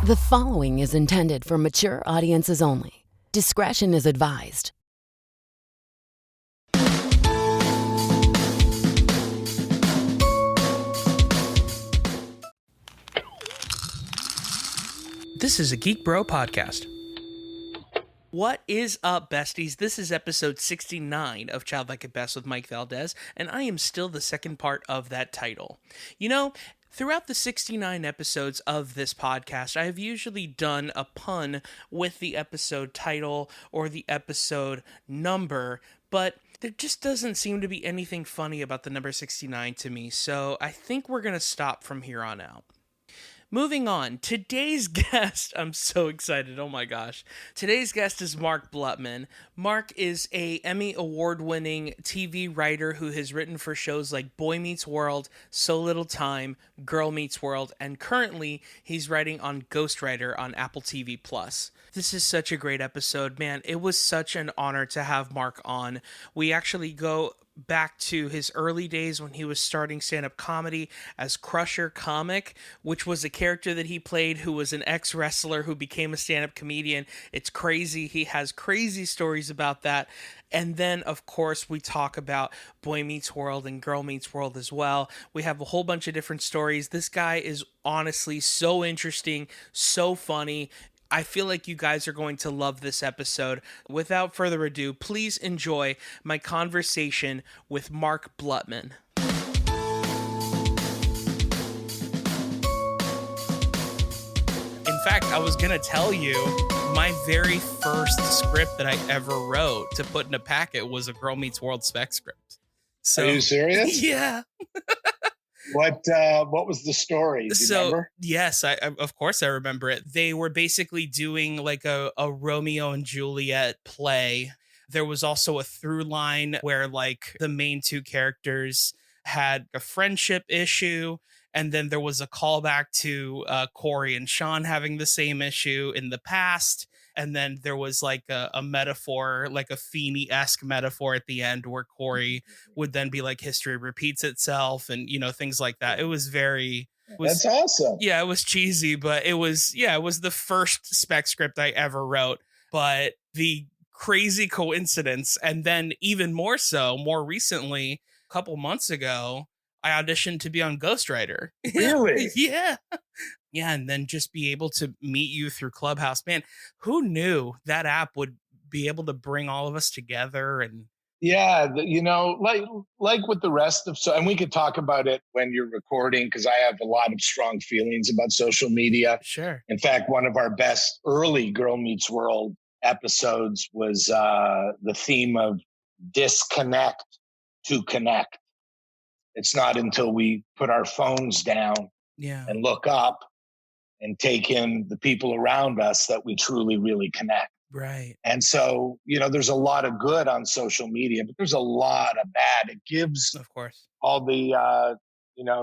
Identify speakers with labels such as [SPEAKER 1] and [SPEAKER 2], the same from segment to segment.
[SPEAKER 1] The following is intended for mature audiences only. Discretion is advised.
[SPEAKER 2] This is a Geek Bro podcast. What is up, besties? This is episode 69 of Childlike at Best with Mike Valdes, and I am still the second part of that title. You know, throughout the 69 episodes of this podcast, I have usually done a pun with the episode title or the episode number, but there just doesn't seem to be anything funny about the number 69 to me, so I think we're going to stop from here on out. Moving on, today's guest, I'm so excited, oh my gosh. Today's guest is Mark Blutman. Mark is a Emmy award-winning TV writer who has written for shows like Boy Meets World, So Little Time, Girl Meets World, and currently he's writing on Ghostwriter on Apple TV+. This is such a great episode, man. It was such an honor to have Mark on. We actually go back to his early days when he was starting stand-up comedy as Crusher Comic, which was a character that he played who was an ex-wrestler who became a stand-up comedian. It's crazy. He has crazy stories about that. And then, of course, we talk about Boy Meets World and Girl Meets World as well. We have a whole bunch of different stories. This guy is honestly so interesting, so funny. I feel like you guys are going to love this episode. Without further ado, please enjoy my conversation with Mark Blutman. In fact, I was going to tell you, my very first script that I ever wrote to put in a packet was a Girl Meets World spec script.
[SPEAKER 3] So, are you serious?
[SPEAKER 2] Yeah.
[SPEAKER 3] What was the story? Do you remember?
[SPEAKER 2] Yes, I of course I remember it. They were basically doing like a Romeo and Juliet play. There was also a through line where like the main two characters had a friendship issue, and then there was a callback to Corey and Sean having the same issue in the past. And then there was like a metaphor, like a Feeney-esque metaphor at the end where Corey would then be like history repeats itself and, you know, things like that. It was
[SPEAKER 3] That's awesome.
[SPEAKER 2] Yeah, it was cheesy, but it was the first spec script I ever wrote. But the crazy coincidence, and then even more so, more recently, a couple months ago, I auditioned to be on Ghostwriter.
[SPEAKER 3] Really?
[SPEAKER 2] Yeah. Yeah, and then just be able to meet you through Clubhouse. Man, who knew that app would be able to bring all of us together? And
[SPEAKER 3] yeah, you know, like with the rest of and we could talk about it when you're recording because I have a lot of strong feelings about social media.
[SPEAKER 2] Sure.
[SPEAKER 3] In fact, one of our best early Girl Meets World episodes was the theme of disconnect to connect. It's not until we put our phones down and look up and take in the people around us that we truly, really connect.
[SPEAKER 2] Right.
[SPEAKER 3] And so, you know, there's a lot of good on social media, but there's a lot of bad. It gives,
[SPEAKER 2] of course,
[SPEAKER 3] all the,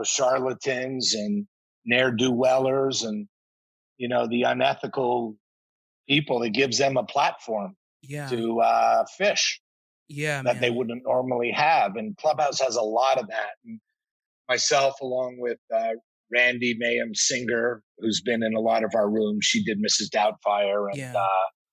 [SPEAKER 3] charlatans and ne'er-do-wellers and, you know, the unethical people. It gives them a platform to fish that they wouldn't normally have. And Clubhouse has a lot of that. And myself, along with Randy Mayhem Singer, who's been in a lot of our rooms. She did Mrs. Doubtfire and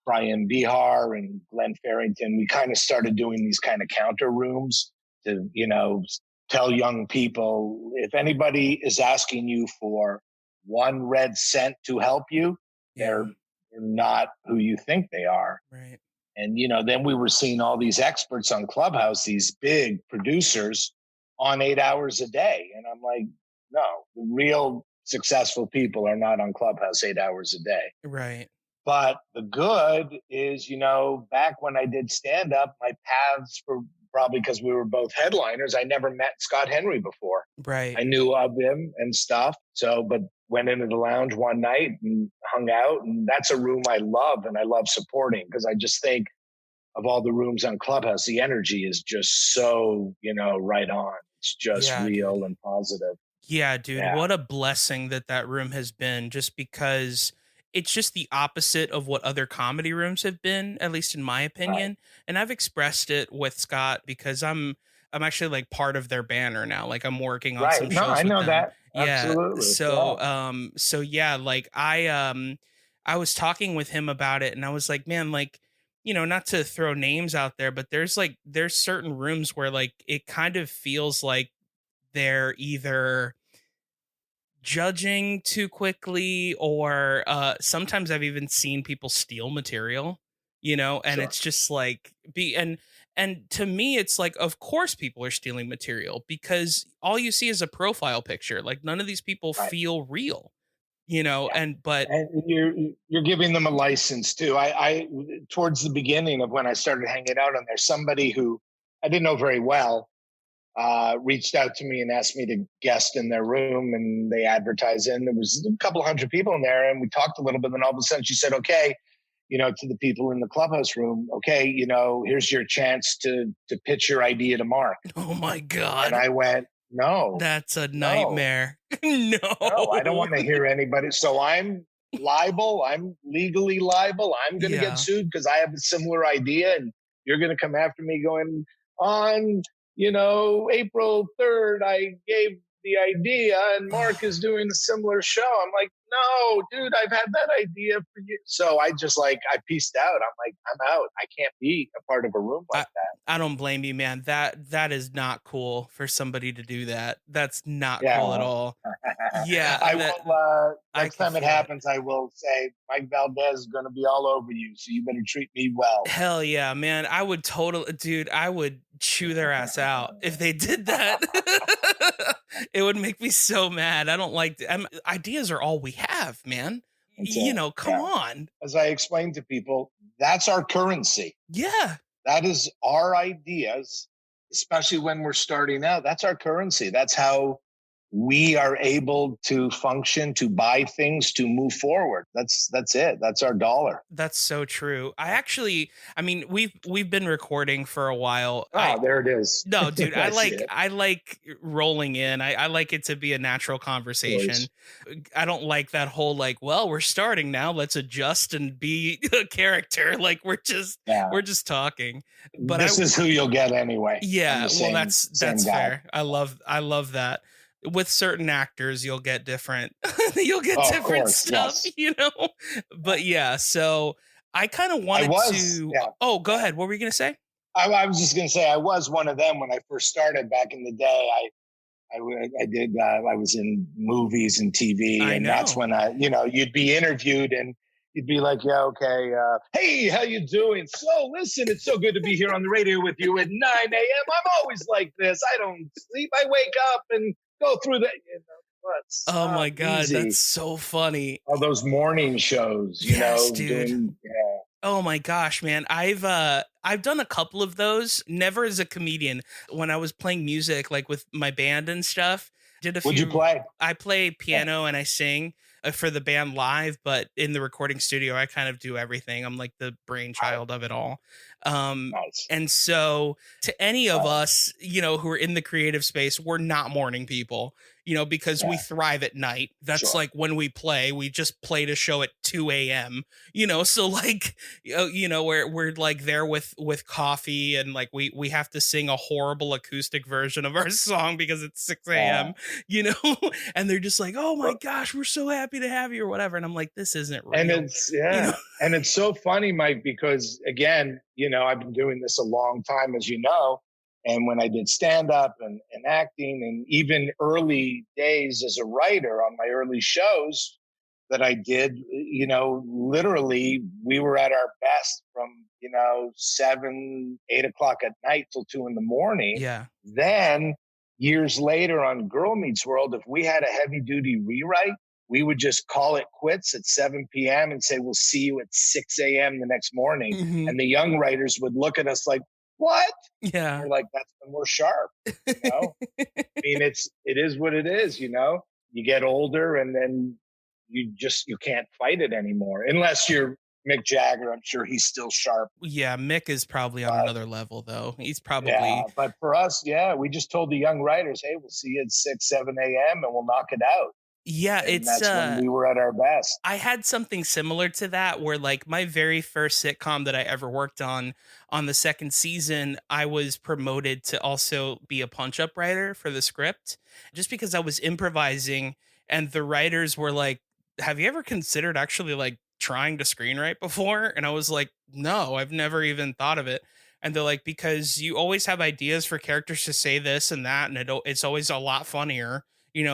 [SPEAKER 3] Brian Bihar and Glenn Farrington. We kind of started doing these kind of counter rooms to, you know, tell young people, if anybody is asking you for 1 red cent to help you, they're not who you think they are.
[SPEAKER 2] Right.
[SPEAKER 3] And, you know, then we were seeing all these experts on Clubhouse, these big producers on 8 hours a day. And I'm like, no, the real successful people are not on Clubhouse 8 hours a day.
[SPEAKER 2] Right.
[SPEAKER 3] But the good is, you know, back when I did stand-up, my paths were probably because we were both headliners. I never met Scott Henry before.
[SPEAKER 2] Right.
[SPEAKER 3] I knew of him and stuff. So, but went into the lounge one night and hung out. And that's a room I love and I love supporting because I just think of all the rooms on Clubhouse, the energy is just so, you know, right on. It's just real and positive.
[SPEAKER 2] Yeah, dude, what a blessing that room has been, just because it's just the opposite of what other comedy rooms have been, at least in my opinion. Right. And I've expressed it with Scott because I'm I'm actually like part of their banner now. Like I'm working on some
[SPEAKER 3] Right. No,
[SPEAKER 2] shows
[SPEAKER 3] I
[SPEAKER 2] with
[SPEAKER 3] know
[SPEAKER 2] them.
[SPEAKER 3] that.
[SPEAKER 2] Yeah.
[SPEAKER 3] Absolutely.
[SPEAKER 2] So,
[SPEAKER 3] Yeah.
[SPEAKER 2] so yeah, like I was talking with him about it and I was like, man, like, not to throw names out there, but there's certain rooms where like it kind of feels like they're either judging too quickly or sometimes I've even seen people steal material, and
[SPEAKER 3] Sure.
[SPEAKER 2] it's just like and to me it's like of course people are stealing material because all you see is a profile picture. Like none of these people
[SPEAKER 3] Right.
[SPEAKER 2] feel real,
[SPEAKER 3] Yeah.
[SPEAKER 2] and but
[SPEAKER 3] And you're giving them a license too. I towards the beginning of when I started hanging out on there, somebody who I didn't know very well reached out to me and asked me to guest in their room, and they advertised in. There was a couple hundred people in there, and we talked a little bit. And all of a sudden, she said, "Okay, to the people in the clubhouse room, okay, here's your chance to pitch your idea to Mark."
[SPEAKER 2] oh my god,
[SPEAKER 3] And I went, "No,
[SPEAKER 2] that's a
[SPEAKER 3] no,
[SPEAKER 2] nightmare.
[SPEAKER 3] no, I don't
[SPEAKER 2] No.
[SPEAKER 3] want to hear anybody." So I'm liable. I'm legally liable. I'm going to get
[SPEAKER 2] Yeah.
[SPEAKER 3] sued because I have a similar idea, and you're going to come after me going on. April 3rd, I gave the idea, and Mark is doing a similar show. I'm like, no, dude, I've had that idea for you. So I just I pieced out. I'm like, I'm out. I can't be a part of a room like that.
[SPEAKER 2] I don't blame you, man. That is not cool for somebody to do that. That's not
[SPEAKER 3] Yeah,
[SPEAKER 2] cool at
[SPEAKER 3] well,
[SPEAKER 2] all. Yeah,
[SPEAKER 3] I
[SPEAKER 2] that
[SPEAKER 3] will.
[SPEAKER 2] I
[SPEAKER 3] Next
[SPEAKER 2] can
[SPEAKER 3] time it
[SPEAKER 2] feel it.
[SPEAKER 3] happens, I will say Mike Valdes is going to be all over you, so you better treat me well.
[SPEAKER 2] Hell yeah, man. I would totally, dude, I would chew their ass out if they did that. It would make me so mad. I don't like ideas are all we have, man. Come
[SPEAKER 3] Yeah.
[SPEAKER 2] on.
[SPEAKER 3] As I explained to people, that's our currency.
[SPEAKER 2] Yeah.
[SPEAKER 3] That is our ideas, especially when we're starting out. That's our currency. That's how we are able to function, to buy things, to move forward. That's it. That's our dollar.
[SPEAKER 2] That's so true. I mean, we've been recording for a while.
[SPEAKER 3] There it is.
[SPEAKER 2] No, dude,
[SPEAKER 3] I see it.
[SPEAKER 2] I like rolling in. I like it to be a natural conversation. I don't like that whole like, well, we're starting now, let's adjust and be a character. Like we're just talking. But
[SPEAKER 3] this is who you'll get anyway.
[SPEAKER 2] Yeah, well that's
[SPEAKER 3] guy.
[SPEAKER 2] fair. I love that. With certain actors, you'll get different different stuff,
[SPEAKER 3] yes.
[SPEAKER 2] But yeah, so I kind of wanted to.
[SPEAKER 3] Yeah.
[SPEAKER 2] Oh, go ahead. What were you gonna say?
[SPEAKER 3] I was just going to say I was one of them when I first started back in the day. I did. I was in movies and TV, and that's when you'd be interviewed and you'd be like, "Yeah, okay. Hey, how you doing? So, listen, it's so good to be here on the radio with you at 9 a.m. I'm always like this. I don't sleep. I wake up and go through the."
[SPEAKER 2] Oh my god,
[SPEAKER 3] easy.
[SPEAKER 2] that's so funny.
[SPEAKER 3] All those morning shows,
[SPEAKER 2] dude. Oh my gosh, man. I've done a couple of those, never as a comedian. When I was playing music, like with my band and stuff, did a few.
[SPEAKER 3] What'd you play?
[SPEAKER 2] I play piano and I sing for the band live, but in the recording studio, I kind of do everything. I'm like the brainchild of it all.
[SPEAKER 3] Nice.
[SPEAKER 2] And so to any of us, who are in the creative space, we're not morning people, because we thrive at night. That's like when we play, we just played a show at 2 a.m., so like, we're like there with coffee and like we have to sing a horrible acoustic version of our song because it's 6 a.m., and they're just like, oh my gosh, we're so happy to have you or whatever. And I'm like, this isn't real.
[SPEAKER 3] And it's, and it's so funny, Mike, because again, I've been doing this a long time, as you know. And when I did stand up and acting and even early days as a writer on my early shows that I did, literally we were at our best from, 7, 8 o'clock at night till 2 a.m.
[SPEAKER 2] Yeah.
[SPEAKER 3] Then years later on Girl Meets World, if we had a heavy duty rewrite, we would just call it quits at 7 p.m. and say, we'll see you at 6 a.m. the next morning.
[SPEAKER 2] Mm-hmm.
[SPEAKER 3] And the young writers would look at us like, what?
[SPEAKER 2] Yeah.
[SPEAKER 3] And we're like, that's when we're sharp. I mean, it is what it is, You get older and then you can't fight it anymore. Unless you're Mick Jagger. I'm sure he's still sharp.
[SPEAKER 2] Yeah, Mick is probably on another level though. He's probably.
[SPEAKER 3] Yeah, but for us, we just told the young writers, hey, we'll see you at 6, 7 a.m. and we'll knock it out.
[SPEAKER 2] Yeah,
[SPEAKER 3] And
[SPEAKER 2] it's
[SPEAKER 3] that's when we were at our best.
[SPEAKER 2] I had something similar to that where like my very first sitcom that I ever worked on the second season, I was promoted to also be a punch-up writer for the script just because I was improvising and the writers were like, "Have you ever considered actually like trying to screenwrite before?" And I was like, "No, I've never even thought of it." And they're like, "Because you always have ideas for characters to say this and that and it's always a lot funnier,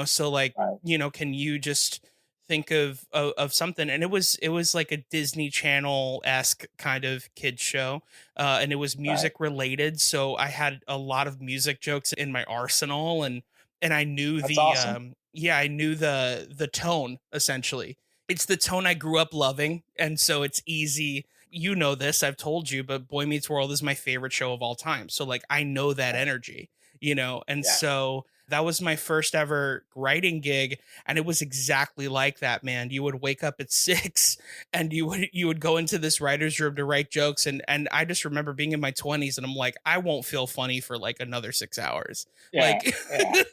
[SPEAKER 2] so like,
[SPEAKER 3] Right.
[SPEAKER 2] can you just think of something?" And it was like a Disney Channel-esque kind of kid show, and it was
[SPEAKER 3] Right.
[SPEAKER 2] music related, so I had a lot of music jokes in my arsenal, and I knew
[SPEAKER 3] That's awesome.
[SPEAKER 2] I knew the tone essentially. It's the tone I grew up loving, and so it's easy. You know this, I've told you, but Boy Meets World is my favorite show of all time. So like I know that
[SPEAKER 3] Right.
[SPEAKER 2] energy, and
[SPEAKER 3] Yeah.
[SPEAKER 2] so that was my first ever writing gig, and it was exactly like that, man. You would wake up at 6 and you would go into this writer's room to write jokes, and I just remember being in my 20s and I'm like, I won't feel funny for like another 6 hours.
[SPEAKER 3] Yeah.
[SPEAKER 2] Like
[SPEAKER 3] Yeah.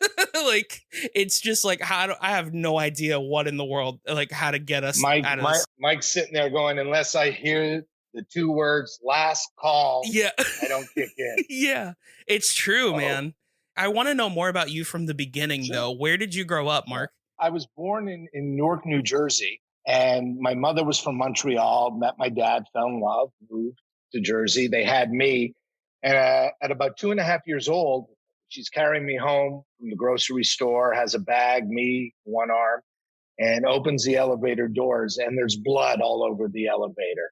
[SPEAKER 2] like it's just like I have no idea what in the world, like how to get us out of this.
[SPEAKER 3] Mike's sitting there going, unless I hear the two words last call,
[SPEAKER 2] Yeah.
[SPEAKER 3] I don't kick in.
[SPEAKER 2] Yeah. It's true,
[SPEAKER 3] Oh,
[SPEAKER 2] man. I want to know more about you from the beginning
[SPEAKER 3] sure.
[SPEAKER 2] though. Where did you grow up,
[SPEAKER 3] Yeah.
[SPEAKER 2] Mark?
[SPEAKER 3] I was born in Newark, New Jersey, and my mother was from Montreal, met my dad, fell in love, moved to Jersey. They had me. And at about 2.5 years old, she's carrying me home from the grocery store, has a bag, me, one arm, and opens the elevator doors, and there's blood all over the elevator.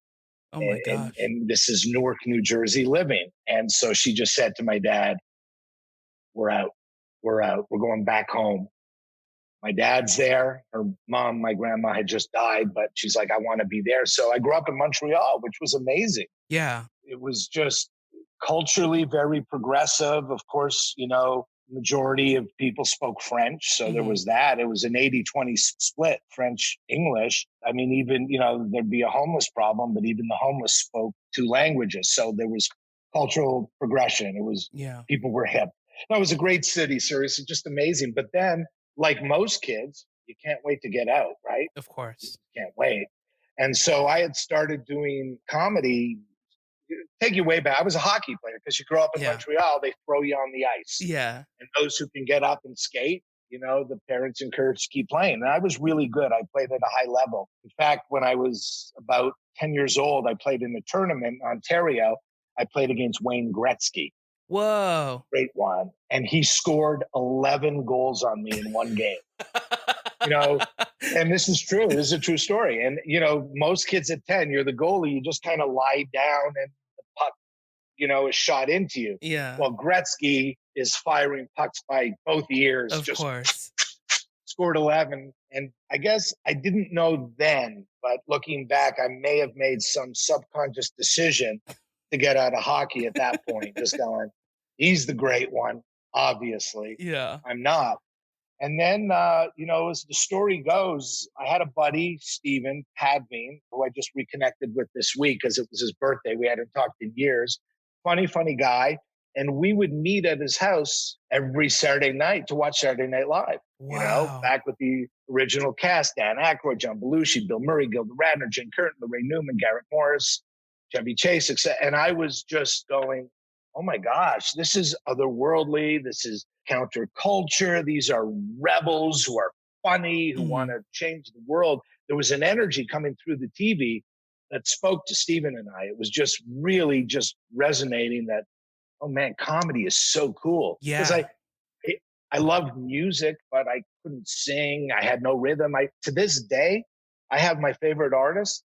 [SPEAKER 2] Oh my
[SPEAKER 3] And,
[SPEAKER 2] gosh.
[SPEAKER 3] and this is Newark, New Jersey living. And so she just said to my dad, "We're out. We're out. We're going back home." My dad's there. Her mom, my grandma, had just died, but she's like, "I want to be there." So I grew up in Montreal, which was amazing.
[SPEAKER 2] Yeah.
[SPEAKER 3] It was just culturally very progressive. Of course, majority of people spoke French. So there
[SPEAKER 2] Mhm.
[SPEAKER 3] was that. It was an 80-20 split, French, English. I mean, even, there'd be a homeless problem, but even the homeless spoke two languages. So there was cultural progression. It was,
[SPEAKER 2] Yeah.
[SPEAKER 3] people were hip. No, it was a great city, seriously, just amazing. But then, like most kids, you can't wait to get out, right?
[SPEAKER 2] Of
[SPEAKER 3] You
[SPEAKER 2] course.
[SPEAKER 3] can't wait. And so I had started doing comedy. Take you way back. I was a hockey player because you grow up in
[SPEAKER 2] Yeah.
[SPEAKER 3] Montreal, they throw you on the ice.
[SPEAKER 2] Yeah.
[SPEAKER 3] And those who can get up and skate, the parents encourage to keep playing. And I was really good. I played at a high level. In fact, when I was about 10 years old, I played in a tournament in Ontario. I played against Wayne Gretzky,
[SPEAKER 2] Whoa.
[SPEAKER 3] great one. And he scored 11 goals on me in one game. You know, and this is true. This is a true story. And, most kids at 10, you're the goalie, you just kind of lie down and the puck, is shot into you.
[SPEAKER 2] Yeah.
[SPEAKER 3] Well, Gretzky is firing pucks by both ears,
[SPEAKER 2] Of
[SPEAKER 3] just
[SPEAKER 2] course.
[SPEAKER 3] scored 11. And I guess I didn't know then, but looking back, I may have made some subconscious decision to get out of hockey at that point, just going, he's the great one, obviously.
[SPEAKER 2] Yeah.
[SPEAKER 3] I'm not. And then, as the story goes, I had a buddy, Steven Padveen, who I just reconnected with this week because it was his birthday. We hadn't talked in years. Funny guy. And we would meet at his house every Saturday night to watch Saturday Night Live,
[SPEAKER 2] Wow.
[SPEAKER 3] back with the original cast, Dan Aykroyd, John Belushi, Bill Murray, Gilda Radner, Jane Curtin, Lorraine Newman, Garrett Morris, Chevy Chase, etc. And I was just going, oh my gosh, this is otherworldly. This is counterculture. These are rebels who are funny, who want
[SPEAKER 2] Mhm.
[SPEAKER 3] to change the world. There was an energy coming through the TV that spoke to Stephen and I. It was just really just resonating that, oh man, comedy is so cool. Because
[SPEAKER 2] Yeah.
[SPEAKER 3] I loved music, but I couldn't sing. I had no rhythm. To this day, I have my favorite artists,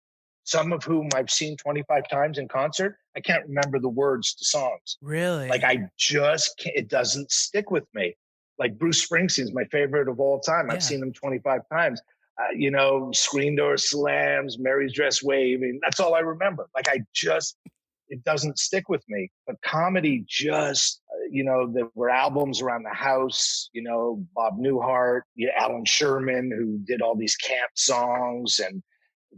[SPEAKER 3] some of whom I've seen 25 times in concert. I can't remember the words to songs. Like
[SPEAKER 2] Really?
[SPEAKER 3] I just can't, it doesn't stick with me. Like Bruce Springsteen's my favorite of all time. I've
[SPEAKER 2] Yeah.
[SPEAKER 3] seen him 25 times. Screen door slams, Mary's dress waving. That's all I remember. Like it doesn't stick with me. But comedy just, there were albums around the house, Bob Newhart, Alan Sherman, who did all these camp songs. And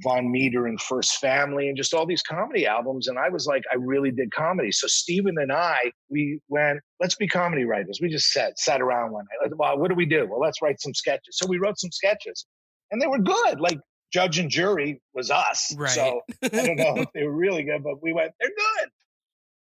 [SPEAKER 3] Von Meter and First Family and just all these comedy albums. And I was like, I really did comedy. So Steven and I, we went, let's be comedy writers. We just sat around one night. Well, what do we do? Well, let's write some sketches. So we wrote some sketches and they were good. Like Judge and Jury was us.
[SPEAKER 2] Right.
[SPEAKER 3] So I don't know if they were really good, but we went, they're good.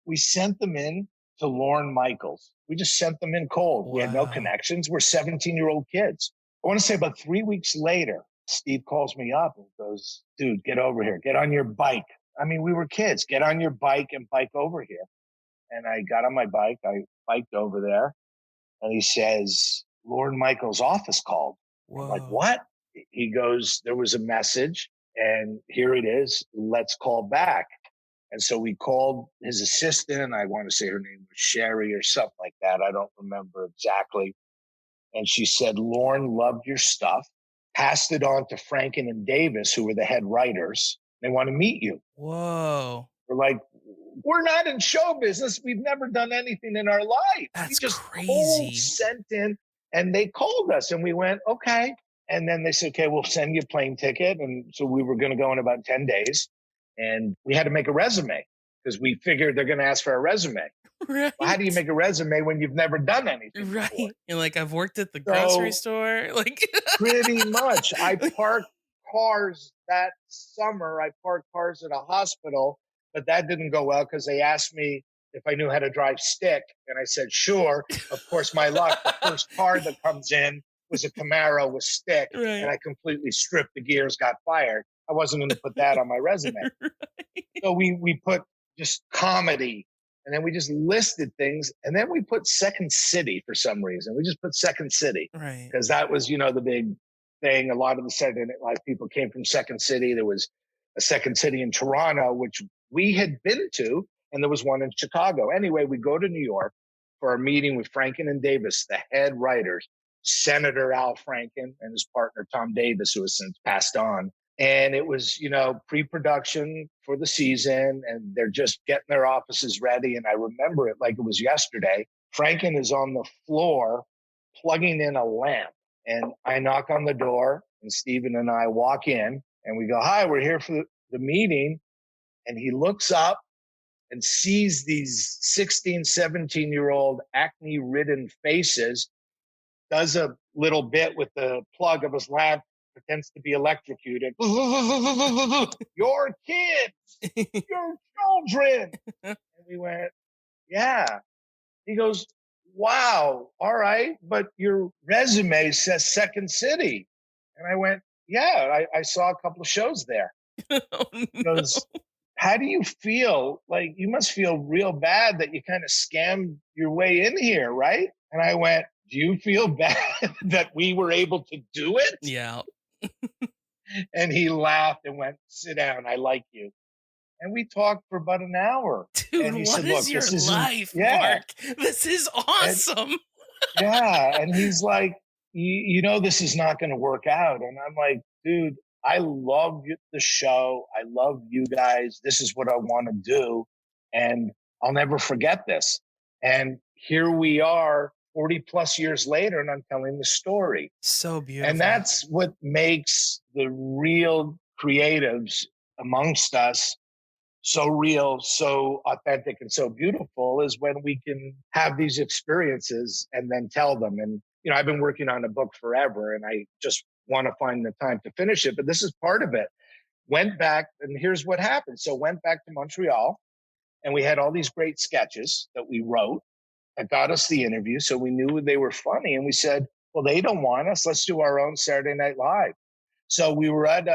[SPEAKER 3] We sent them in to Lorne Michaels. We just sent them in cold. Wow. We had no connections. We're 17-year-old kids. I want to say about 3 weeks later, Steve calls me up and goes, dude, get over here. Get on your bike. I mean, we were kids. Get on your bike and bike over here. And I got on my bike. I biked over there. And he says, Lorne Michaels' office called. Whoa. I'm like, what? He goes, there was a message. And here it is. Let's call back. And so we called his assistant. I want to say her name was Sherry or something like that. I don't remember exactly. And she said, Lorne loved your stuff, passed it on to Franken and Davis, who were the head writers. They want to meet you.
[SPEAKER 2] Whoa.
[SPEAKER 3] We're like, we're not in show business. We've never done anything in our life.
[SPEAKER 2] That's
[SPEAKER 3] we just
[SPEAKER 2] crazy.
[SPEAKER 3] Sent in, and they called us, and we went, okay. And then they said, okay, we'll send you a plane ticket. And so we were going to go in about 10 days. And we had to make a resume because we figured they're going to ask for a resume.
[SPEAKER 2] Right.
[SPEAKER 3] Well, how do you make a resume when you've never done anything?
[SPEAKER 2] Right.
[SPEAKER 3] Before?
[SPEAKER 2] You're like, I've worked at the grocery store. Like
[SPEAKER 3] pretty much. I parked cars that summer. I parked cars at a hospital, but that didn't go well because they asked me if I knew how to drive stick. And I said, sure. Of course, my luck, the first car that comes in was a Camaro with stick. Right. And I completely stripped the gears, got fired. I wasn't going to put that on my resume. Right. So we put just comedy, and then we just listed things, and then we put Second City for some reason. We just put Second City. Right. Because that was, the big thing. A lot of the Saturday Night Live people came from Second City. There was a Second City in Toronto, which we had been to, and there was one in Chicago. Anyway, we go to New York for our meeting with Franken and Davis, the head writers, Senator Al Franken and his partner Tom Davis, who has since passed on. And it was, pre-production for the season, and they're just getting their offices ready. And I remember it like it was yesterday. Franken is on the floor plugging in a lamp. And I knock on the door, and Steven and I walk in, and we go, hi, we're here for the meeting. And he looks up and sees these 16, 17-year-old acne-ridden faces, does a little bit with the plug of his lamp, pretends to be electrocuted. Your kids, your children. And we went, yeah. He goes, wow, all right, but your resume says Second City. And I went, yeah, I saw a couple of shows there. Oh, he goes, how do you feel? Like, you must feel real bad that you kind of scammed your way in here, right? And I went, do you feel bad that we were able to do it?
[SPEAKER 2] Yeah.
[SPEAKER 3] And he laughed and went, sit down, I like you. And we talked for about an hour.
[SPEAKER 2] Dude,
[SPEAKER 3] and he
[SPEAKER 2] what
[SPEAKER 3] said,
[SPEAKER 2] is your life, Mark? This is awesome.
[SPEAKER 3] And he's like, this is not going to work out. And I'm like, dude, I love the show. I love you guys. This is what I want to do. And I'll never forget this. And here we are 40 plus years later, and I'm telling the story.
[SPEAKER 2] So beautiful.
[SPEAKER 3] And that's what makes the real creatives amongst us so real, so authentic, and so beautiful, is when we can have these experiences and then tell them. And, I've been working on a book forever, and I just want to find the time to finish it. But this is part of it. Went back, and here's what happened. So went back to Montreal, and we had all these great sketches that we wrote that got us the interview. So we knew they were funny. And we said, well, they don't want us. Let's do our own Saturday Night Live. So we were at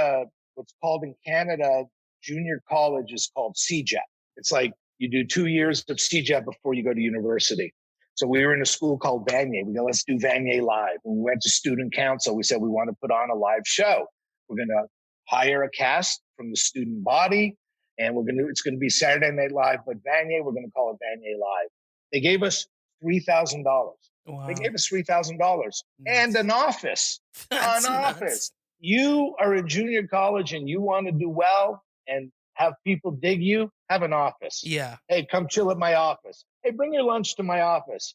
[SPEAKER 3] what's called in Canada, junior college is called CJEP. It's like you do 2 years of CJEP before you go to university. So we were in a school called Vanier. We go, let's do Vanier Live. And we went to student council. We said, we want to put on a live show. We're going to hire a cast from the student body, and it's going to be Saturday Night Live, but Vanier, we're going to call it Vanier Live. They gave us $3,000. Wow. They gave us $3,000 and an office.
[SPEAKER 2] That's
[SPEAKER 3] an
[SPEAKER 2] nuts.
[SPEAKER 3] Office. You are a junior college and you want to do well and have people dig you, have an office.
[SPEAKER 2] Yeah.
[SPEAKER 3] Hey, come chill at my office. Hey, bring your lunch to my office.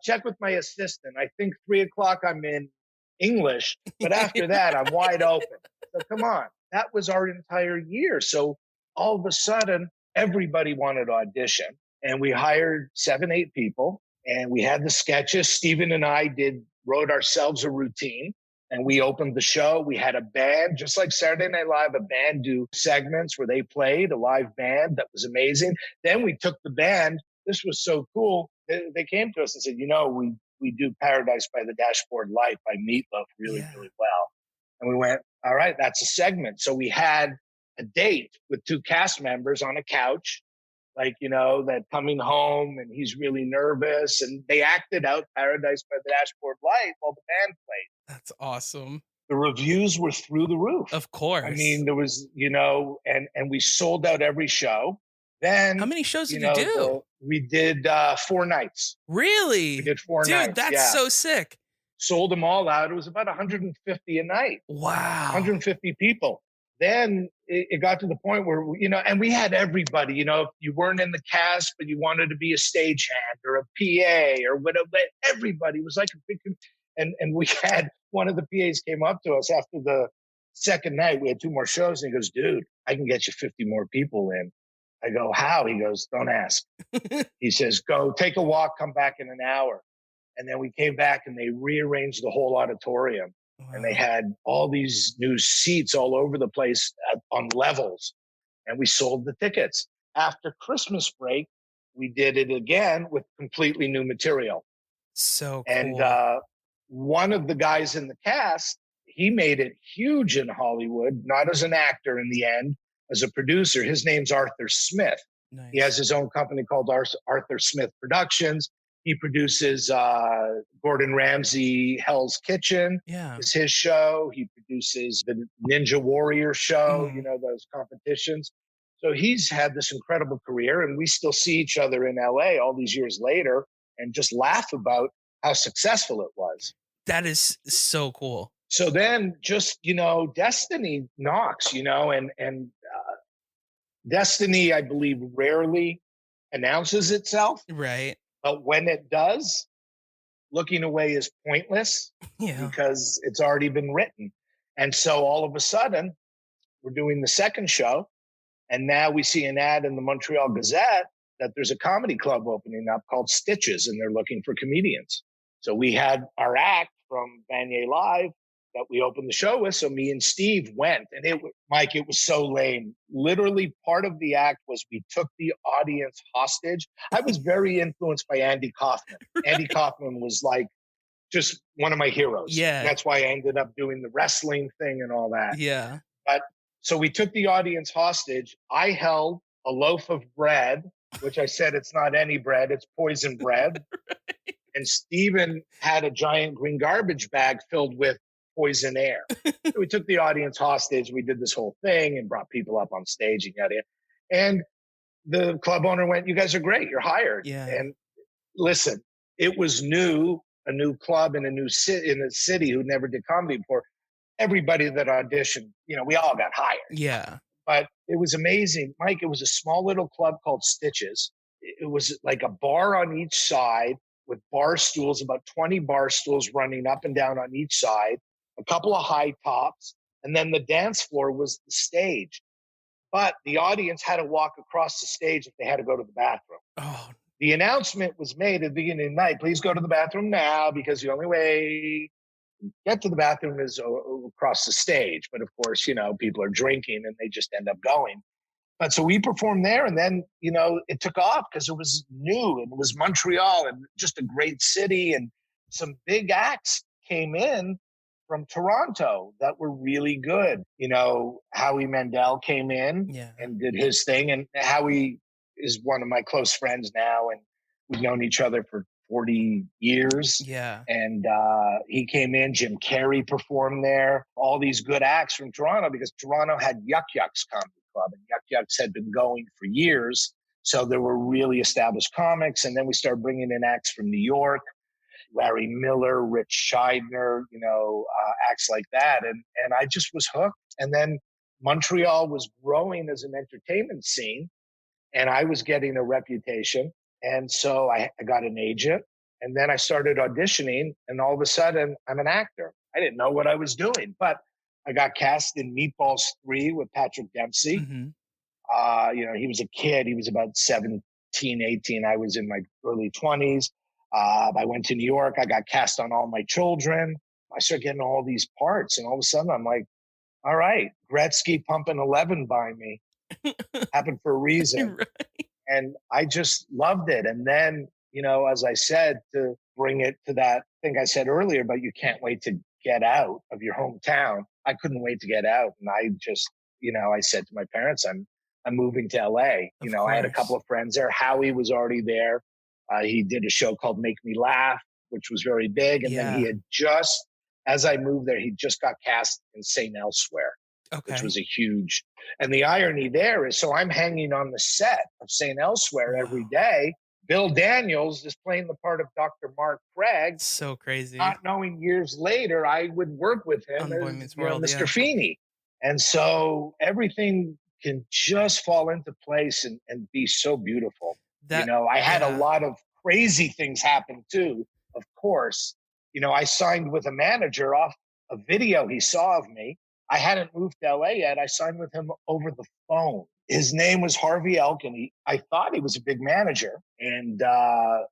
[SPEAKER 3] Check with my assistant. I think 3:00 I'm in English, but after that, I'm wide open. So come on. that was our entire year. So all of a sudden, everybody wanted to audition. And we hired 7, 8 people, and we had the sketches. Steven and I wrote ourselves a routine, and we opened the show. We had a band, just like Saturday Night Live, a band do segments where they played, a live band. That was amazing. Then we took the band. This was so cool. They came to us and said, we do Paradise by the Dashboard Light by Meatloaf really well. And we went, all right, that's a segment. So we had a date with 2 cast members on a couch, that coming home and he's really nervous. And they acted out Paradise by the Dashboard Light while the band played.
[SPEAKER 2] That's awesome.
[SPEAKER 3] The reviews were through the roof.
[SPEAKER 2] Of course.
[SPEAKER 3] I mean, there was, and we sold out every show. Then
[SPEAKER 2] how many shows did you do?
[SPEAKER 3] We did 4 nights.
[SPEAKER 2] Really?
[SPEAKER 3] We did 4 nights.
[SPEAKER 2] Dude, that's so sick.
[SPEAKER 3] Sold them all out. It was about 150 a night.
[SPEAKER 2] Wow.
[SPEAKER 3] 150 people. Then it got to the point where, and we had everybody, if you weren't in the cast, but you wanted to be a stagehand or a PA or whatever, everybody was like a big, and we had one of the PAs came up to us after the second night. We had 2 more shows, and he goes, dude, I can get you 50 more people in. I go, how? He goes, don't ask. He says, go take a walk, come back in an hour. And then we came back and they rearranged the whole auditorium. Wow. And they had all these new seats all over the place on levels. And we sold the tickets. After Christmas break, we did it again with completely new material.
[SPEAKER 2] So cool.
[SPEAKER 3] And one of the guys in the cast, he made it huge in Hollywood, not as an actor in the end, as a producer. His name's Arthur Smith. Nice. He has his own company called Arthur Smith Productions. He produces Gordon Ramsay Hell's Kitchen. Yeah. Is his show. He produces the Ninja Warrior show, those competitions. So he's had this incredible career, and we still see each other in LA all these years later and just laugh about how successful it was.
[SPEAKER 2] That is so cool.
[SPEAKER 3] So then just, destiny knocks, and destiny, I believe, rarely announces itself.
[SPEAKER 2] Right.
[SPEAKER 3] But when it does, looking away is pointless because it's already been written. And so all of a sudden, we're doing the second show, and now we see an ad in the Montreal Gazette that there's a comedy club opening up called Stitches, and they're looking for comedians. So we had our act from Vanier Live that we opened the show with. So me and Steve went, and Mike, it was so lame. Literally part of the act was we took the audience hostage. I was very influenced by Andy Kaufman. Right. Andy Kaufman was like just one of my heroes.
[SPEAKER 2] Yeah.
[SPEAKER 3] That's why I ended up doing the wrestling thing and all that.
[SPEAKER 2] Yeah.
[SPEAKER 3] But so we took the audience hostage. I held a loaf of bread, which I said, it's not any bread, it's poison bread. Right. And Steven had a giant green garbage bag filled with poison air. So we took the audience hostage. We did this whole thing and brought people up on stage and got it. And the club owner went, you guys are great. You're hired.
[SPEAKER 2] Yeah.
[SPEAKER 3] And listen, it was new, a new club in a city who never did comedy before. Everybody that auditioned, we all got hired.
[SPEAKER 2] Yeah.
[SPEAKER 3] But it was amazing. Mike, it was a small little club called Stitches. It was like a bar on each side with bar stools, about 20 bar stools running up and down on each side. A couple of high tops, and then the dance floor was the stage. But the audience had to walk across the stage if they had to go to the bathroom.
[SPEAKER 2] Oh.
[SPEAKER 3] The announcement was made at the beginning of the night, please go to the bathroom now, because the only way to get to the bathroom is across the stage. But of course, people are drinking and they just end up going. But so we performed there, and then, it took off because it was new, and it was Montreal, and just a great city, and some big acts came in from Toronto that were really good. Howie Mandel came in and did his thing. And Howie is one of my close friends now, and we've known each other for 40 years.
[SPEAKER 2] Yeah.
[SPEAKER 3] And he came in, Jim Carrey performed there, all these good acts from Toronto, because Toronto had Yuck Yucks Comedy Club, and Yuck Yucks had been going for years. So there were really established comics. And then we started bringing in acts from New York, Larry Miller, Rich Scheidner, acts like that. And I just was hooked. And then Montreal was growing as an entertainment scene, and I was getting a reputation. And so I got an agent, and then I started auditioning, and all of a sudden I'm an actor. I didn't know what I was doing, but I got cast in Meatballs 3 with Patrick Dempsey.
[SPEAKER 2] Mm-hmm.
[SPEAKER 3] He was a kid. He was about 17, 18. I was in my early 20s. I went to New York. I got cast on All My Children. I started getting all these parts. And all of a sudden, I'm like, all right, Gretzky pumping 11 by me. Happened for a reason.
[SPEAKER 2] Right.
[SPEAKER 3] And I just loved it. And then, as I said, to bring it to that thing I said earlier, but you can't wait to get out of your hometown. I couldn't wait to get out. And I just, I said to my parents, I'm moving to LA. I had a couple of friends there. Howie was already there. He did a show called Make Me Laugh, which was very big. And then he had as I moved there, he just got cast in St. Elsewhere, which was a huge, and the irony there is, so I'm hanging on the set of St. Elsewhere every day. Bill Daniels is playing the part of Dr. Mark Craig.
[SPEAKER 2] So crazy.
[SPEAKER 3] Not knowing years later, I would work with him as
[SPEAKER 2] Meets World,
[SPEAKER 3] Mr. Feeney. And so everything can just fall into place and be so beautiful. I had a lot of crazy things happen too, of course. I signed with a manager off a video he saw of me. I hadn't moved to LA yet. I signed with him over the phone. His name was Harvey Elk, and I thought he was a big manager. And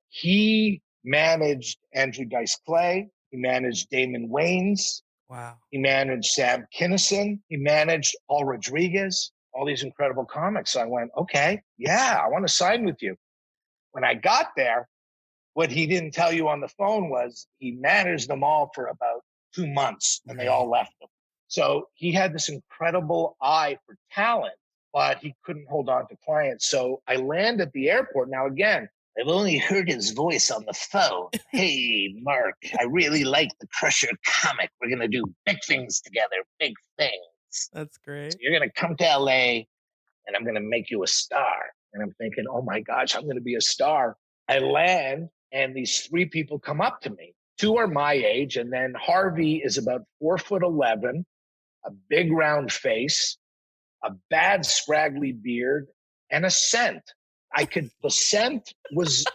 [SPEAKER 3] he managed Andrew Dice Clay. He managed Damon Wayans.
[SPEAKER 2] Wow.
[SPEAKER 3] He managed Sam Kinison. He managed Paul Rodriguez, all these incredible comics. So I went, okay, yeah, I want to sign with you. When I got there, what he didn't tell you on the phone was he managed them all for about 2 months, and they all left him. So he had this incredible eye for talent, but he couldn't hold on to clients. So I land at the airport. Now, again, I've only heard his voice on the phone. Hey, Mark, I really like the Crusher comic. We're going to do big things together, big things.
[SPEAKER 2] That's great.
[SPEAKER 3] So you're going to come to LA, and I'm going to make you a star. And I'm thinking, oh, my gosh, I'm going to be a star. I land, and these 3 people come up to me. 2 are my age, and then Harvey is about 4'11", a big round face, a bad scraggly beard, and a scent. The scent was,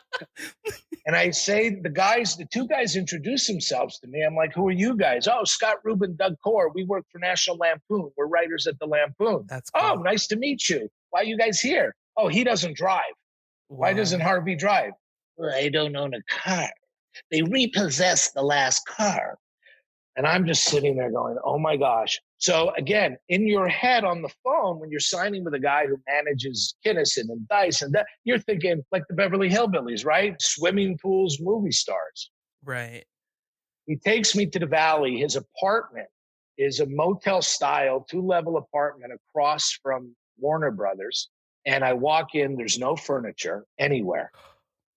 [SPEAKER 3] and I say, the 2 guys introduce themselves to me. I'm like, who are you guys? Oh, Scott Rubin, Doug Core. We work for National Lampoon. We're writers at the Lampoon.
[SPEAKER 2] That's cool.
[SPEAKER 3] Oh, nice to meet you. Why are you guys here? Oh, he doesn't drive. Why doesn't Harvey drive? Well, I don't own a car. They repossessed the last car. And I'm just sitting there going, oh my gosh. So again, in your head on the phone, when you're signing with a guy who manages Kinison and Dice and that, you're thinking like the Beverly Hillbillies, right? Swimming pools, movie stars.
[SPEAKER 2] Right.
[SPEAKER 3] He takes me to the Valley. His apartment is a motel style 2-level apartment across from Warner Brothers. And I walk in, there's no furniture anywhere.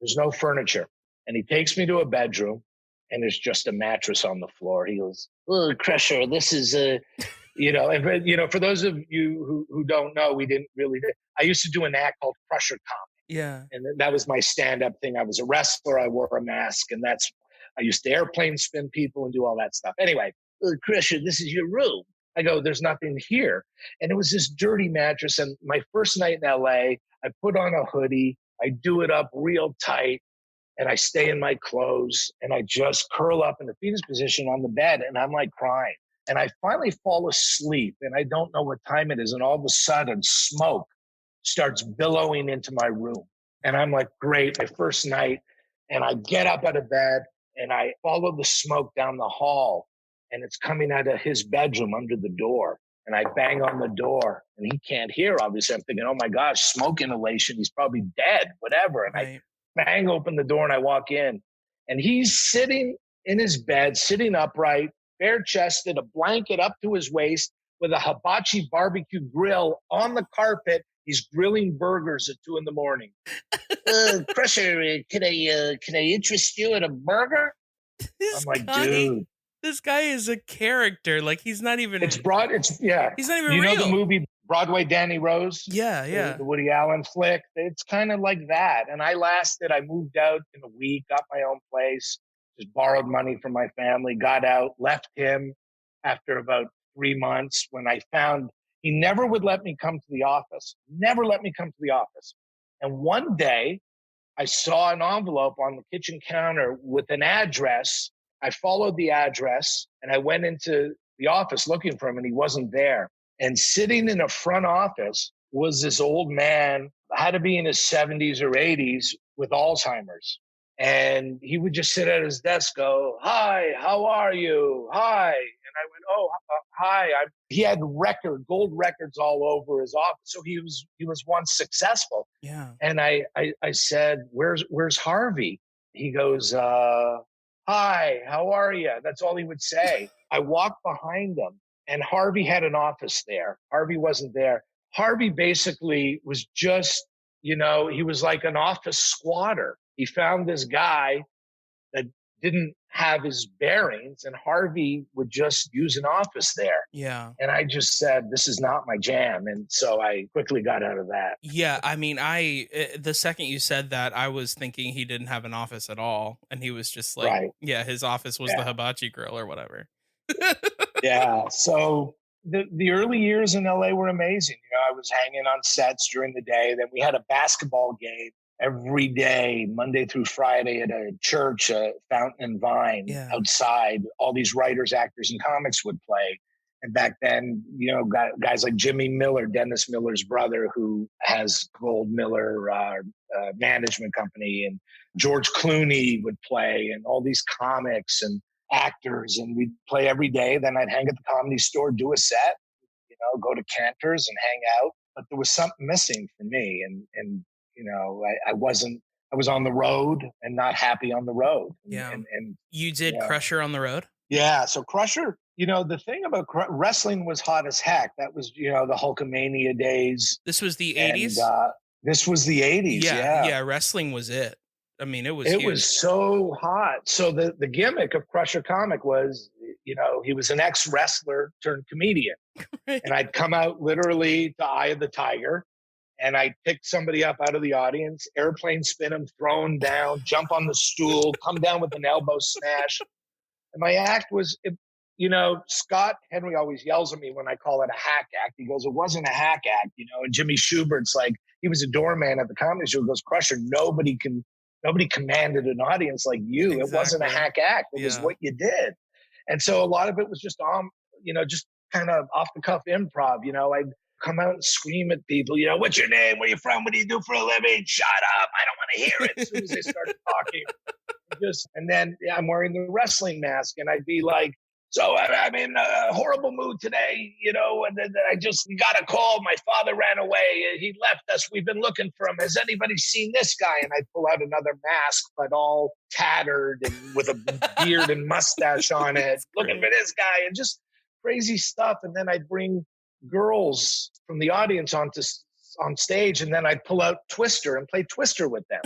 [SPEAKER 3] There's no furniture. And he takes me to a bedroom, and there's just a mattress on the floor. He goes, oh, Crusher, this is for those of you who don't know, I used to do an act called Crusher Comedy.
[SPEAKER 2] Yeah.
[SPEAKER 3] And that was my stand-up thing. I was a wrestler. I wore a mask, and I used to airplane spin people and do all that stuff. Anyway, Crusher, this is your room. I go, there's nothing here. And it was this dirty mattress. And my first night in LA, I put on a hoodie. I do it up real tight. And I stay in my clothes. And I just curl up in the fetus position on the bed. And I'm like crying. And I finally fall asleep. And I don't know what time it is. And all of a sudden, smoke starts billowing into my room. And I'm like, great, my first night. And I get up out of bed. And I follow the smoke down the hall. And it's coming out of his bedroom under the door. And I bang on the door, and he can't hear, obviously. I'm thinking, oh, my gosh, smoke inhalation. He's probably dead, whatever. And I bang open the door, and I walk in. And he's sitting in his bed, sitting upright, bare-chested, a blanket up to his waist, with a hibachi barbecue grill on the carpet. He's grilling burgers at 2 a.m. Crusher, can I interest you in a burger? I'm like, dude.
[SPEAKER 2] This guy is a character. Like, he's not even...
[SPEAKER 3] He's not even real. Know the movie Broadway Danny Rose?
[SPEAKER 2] Yeah.
[SPEAKER 3] The Woody Allen flick? It's kind of like that. And I moved out in a week, got my own place, just borrowed money from my family, got out, left him after about 3 months when I found he never would let me come to the office. Never let me come to the office. And one day, I saw an envelope on the kitchen counter with an address. I followed the address and I went into the office looking for him, and he wasn't there. And sitting in a front office was this old man, had to be in his 70s or 80s, with Alzheimer's. And he would just sit at his desk, go, "Hi, how are you? Hi." And I went, "Oh, hi." He had gold records all over his office. So he was once successful.
[SPEAKER 2] Yeah.
[SPEAKER 3] And I said, where's Harvey? He goes, "Hi, how are you?" That's all he would say. I walked behind him, and Harvey had an office there. Harvey wasn't there. Harvey basically was just, he was like an office squatter. He found this guy that didn't have his bearings, and Harvey would just use an office there.
[SPEAKER 2] Yeah.
[SPEAKER 3] And I just said, this is not my jam. And so I quickly got out of that.
[SPEAKER 2] Yeah. I mean, the second you said that, I was thinking he didn't have an office at all. And he was just like,
[SPEAKER 3] Right.
[SPEAKER 2] Yeah, his office was the hibachi grill or whatever.
[SPEAKER 3] Yeah. So the early years in LA were amazing. I was hanging on sets during the day. Then we had a basketball game every day, Monday through Friday, at a church, Fountain and Vine, outside. All these writers, actors, and comics would play. And back then, guys like Jimmy Miller, Dennis Miller's brother, who has Gold Miller management company, and George Clooney would play, and all these comics and actors, and we'd play every day. Then I'd hang at the Comedy Store, do a set, go to Cantor's and hang out. But there was something missing for me, and I was on the road and not happy on the road.
[SPEAKER 2] Yeah.
[SPEAKER 3] And
[SPEAKER 2] you did Crusher on the road?
[SPEAKER 3] Yeah. So Crusher, the thing about wrestling was hot as heck. That was, the Hulkamania days.
[SPEAKER 2] This was the 80s?
[SPEAKER 3] This was the 80s.
[SPEAKER 2] Yeah. Wrestling was it. I mean, it was huge.
[SPEAKER 3] Was so hot. So the gimmick of Crusher Comic was, he was an ex-wrestler turned comedian. Right. And I'd come out literally to Eye of the Tiger, and I'd pick somebody up out of the audience, airplane spin him, throw him down, jump on the stool, come down with an elbow smash. And my act was, Scott Henry always yells at me when I call it a hack act. He goes, "It wasn't a hack act," and Jimmy Schubert's like, he was a doorman at the Comedy Show. He goes, "Crusher, nobody commanded an audience like you." Exactly. It wasn't a hack act. It was what you did. And so a lot of it was just just kind of off the cuff improv. I'd come out and scream at people, "What's your name? Where you from? What do you do for a living? Shut up. I don't want to hear it." As soon as they started talking. And then I'm wearing the wrestling mask, and I'd be like, "So I'm in a horrible mood today, and then I just got a call. My father ran away. He left us. We've been looking for him. Has anybody seen this guy?" And I'd pull out another mask, but all tattered and with a beard and mustache on it. Looking for this guy, and just crazy stuff. And then I'd bring girls from the audience on stage, and then I'd pull out Twister and play Twister with them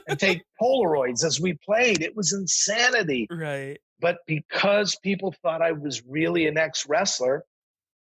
[SPEAKER 3] and take Polaroids as we played. It was insanity.
[SPEAKER 2] Right.
[SPEAKER 3] But because people thought I was really an ex-wrestler,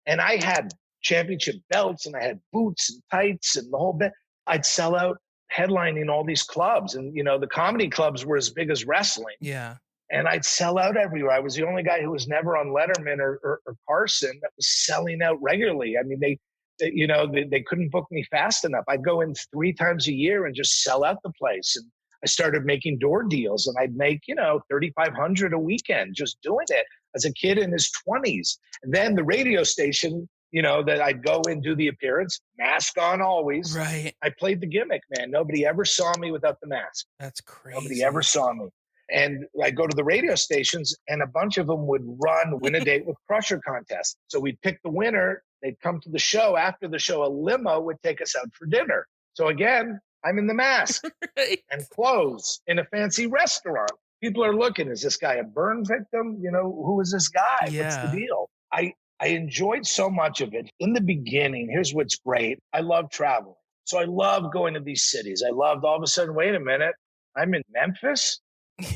[SPEAKER 3] and I had championship belts and I had boots and tights and the whole bit, I'd sell out headlining all these clubs. And, the comedy clubs were as big as wrestling.
[SPEAKER 2] Yeah.
[SPEAKER 3] And I'd sell out everywhere. I was the only guy who was never on Letterman or Carson that was selling out regularly. I mean, they couldn't book me fast enough. I'd go in 3 times a year and just sell out the place. And I started making door deals, and I'd make, $3,500 a weekend just doing it as a kid in his 20s. And then the radio station, that I'd go and do the appearance, mask on always.
[SPEAKER 2] Right.
[SPEAKER 3] I played the gimmick, man. Nobody ever saw me without the mask.
[SPEAKER 2] That's crazy.
[SPEAKER 3] Nobody ever saw me. And I'd go to the radio stations, and a bunch of them would run Win a Date with Crusher contest. So we'd pick the winner. They'd come to the show. After the show, a limo would take us out for dinner. So again, I'm in the mask
[SPEAKER 2] right.
[SPEAKER 3] and clothes in a fancy restaurant. People are looking, is this guy a burn victim? Who is this guy?
[SPEAKER 2] Yeah.
[SPEAKER 3] What's the deal? I enjoyed so much of it. In the beginning, here's what's great. I love traveling. So I love going to these cities. I loved all of a sudden, wait a minute, I'm in Memphis.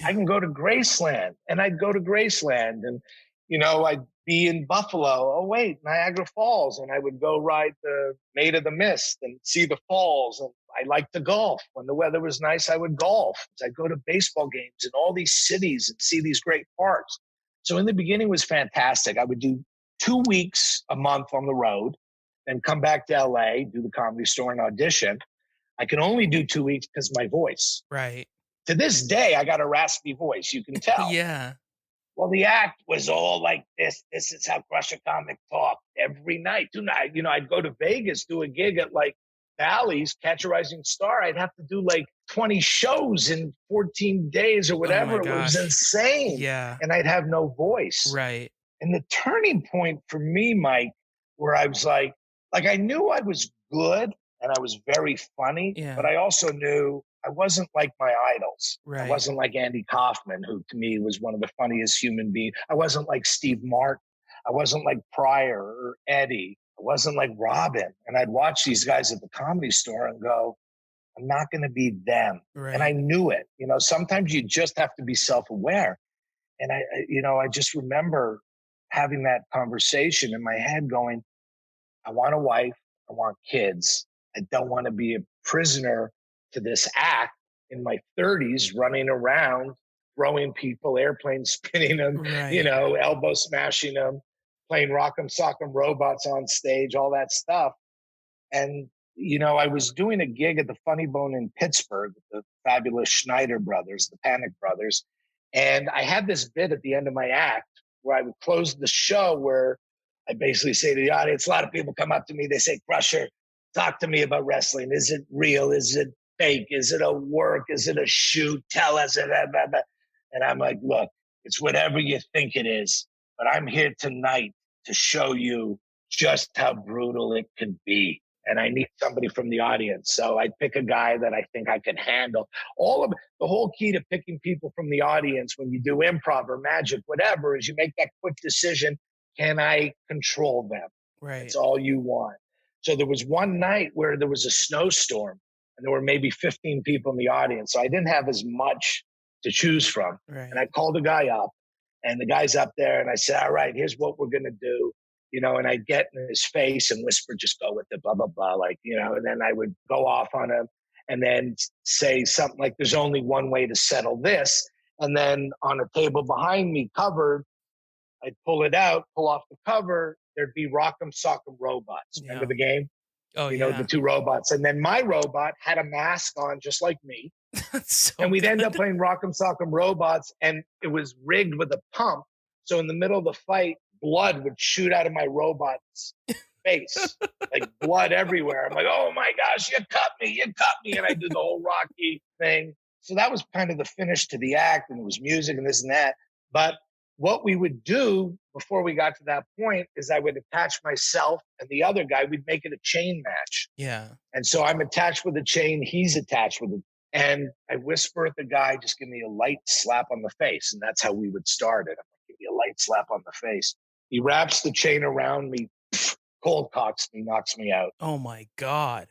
[SPEAKER 3] I can go to Graceland. And I'd go to Graceland, and, I'd be in Buffalo. Oh, wait, Niagara Falls. And I would go ride the Maid of the Mist and see the falls. And I liked to golf. When the weather was nice, I would golf. I'd go to baseball games in all these cities and see these great parks. So in the beginning, it was fantastic. I would do 2 weeks a month on the road, then come back to LA, do the Comedy Store and audition. I can only do 2 weeks because of my voice.
[SPEAKER 2] Right.
[SPEAKER 3] To this day, I got a raspy voice. You can tell.
[SPEAKER 2] Yeah.
[SPEAKER 3] Well, the act was all like this. This is how Crusher Comic talked every night. I'd go to Vegas, do a gig at like Valdes, Catch a Rising Star. I'd have to do like 20 shows in 14 days or
[SPEAKER 2] Oh my
[SPEAKER 3] whatever. It was
[SPEAKER 2] gosh.
[SPEAKER 3] insane.
[SPEAKER 2] Yeah.
[SPEAKER 3] And I'd have no voice.
[SPEAKER 2] Right.
[SPEAKER 3] And the turning point for me, Mike, where I was like I knew I was good and I was very funny,
[SPEAKER 2] Yeah.
[SPEAKER 3] but I also knew I wasn't like my idols.
[SPEAKER 2] Right.
[SPEAKER 3] I wasn't like Andy Kaufman, who to me was one of the funniest human beings. I wasn't like Steve Martin. I wasn't like Pryor or Eddie. I wasn't like Robin. And I'd watch these guys at the Comedy Store and go, I'm not going to be them.
[SPEAKER 2] Right.
[SPEAKER 3] And I knew it. Sometimes you just have to be self-aware. And I just remember having that conversation in my head going, I want a wife. I want kids. I don't want to be a prisoner to this act in my 30s, running around, throwing people, airplanes spinning them,
[SPEAKER 2] Right.
[SPEAKER 3] elbow smashing them, playing Rock'em Sock'em Robots on stage, all that stuff. And, I was doing a gig at the Funny Bone in Pittsburgh, the fabulous Schneider brothers, the Panic Brothers. And I had this bit at the end of my act where I would close the show where I basically say to the audience, a lot of people come up to me, they say, Crusher, talk to me about wrestling. Is it real? Is it fake? Is it a work? Is it a shoot? Tell us. And I'm like, look, it's whatever you think it is, but I'm here tonight to show you just how brutal it can be. And I need somebody from the audience. So I'd pick a guy that I think I can handle. The whole key to picking people from the audience when you do improv or magic, whatever, is you make that quick decision. Can I control them?
[SPEAKER 2] Right.
[SPEAKER 3] That's all you want. So there was one night where there was a snowstorm and there were maybe 15 people in the audience. So I didn't have as much to choose from.
[SPEAKER 2] Right.
[SPEAKER 3] And I called a guy up and the guy's up there and I said, all right, here's what we're going to do. And I'd get in his face and whisper, just go with it, blah, blah, blah. And then I would go off on him and then say something like, there's only one way to settle this. And then on a table behind me covered, I'd pull it out, pull off the cover. There'd be Rock'em Sock'em Robots.
[SPEAKER 2] Yeah.
[SPEAKER 3] Remember the game?
[SPEAKER 2] Oh,
[SPEAKER 3] The two robots. And then my robot had a mask on just like me.
[SPEAKER 2] And
[SPEAKER 3] we'd end up playing Rock'em Sock'em Robots. And it was rigged with a pump. So in the middle of the fight, blood would shoot out of my robot's face, like blood everywhere. I'm like, oh my gosh, you cut me. And I do the whole Rocky thing. So that was kind of the finish to the act, and it was music and this and that. But what we would do before we got to that point is I would attach myself and the other guy, we'd make it a chain match.
[SPEAKER 2] Yeah.
[SPEAKER 3] And so I'm attached with a chain, he's attached with it. And I whisper at the guy, just give me a light slap on the face. And that's how we would start it. I'm like, give me a light slap on the face. He wraps the chain around me, cold cocks me, knocks me out.
[SPEAKER 2] Oh my God.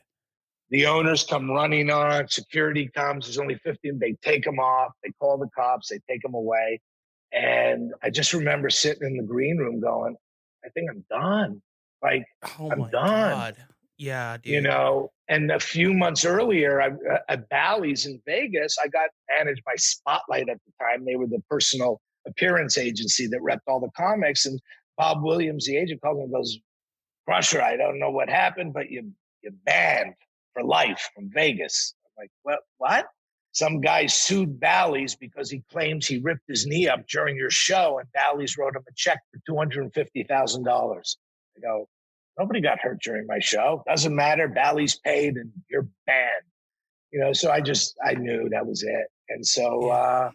[SPEAKER 3] The owners come running on, security comes, there's only 15, they take him off, they call the cops, they take him away. And I just remember sitting in the green room going, I think I'm done. Like, I'm done.
[SPEAKER 2] God. Yeah, dude.
[SPEAKER 3] And a few months earlier at Bally's in Vegas, I got managed by Spotlight at the time. They were the personal appearance agency that repped all the comics. And Bob Williams, the agent, called me and goes, Crusher, I don't know what happened, but you're banned for life from Vegas. I'm like, what? Some guy sued Bally's because he claims he ripped his knee up during your show, and Bally's wrote him a check for $250,000. I go, nobody got hurt during my show. Doesn't matter. Bally's paid, and you're banned. So I knew that was it. And so I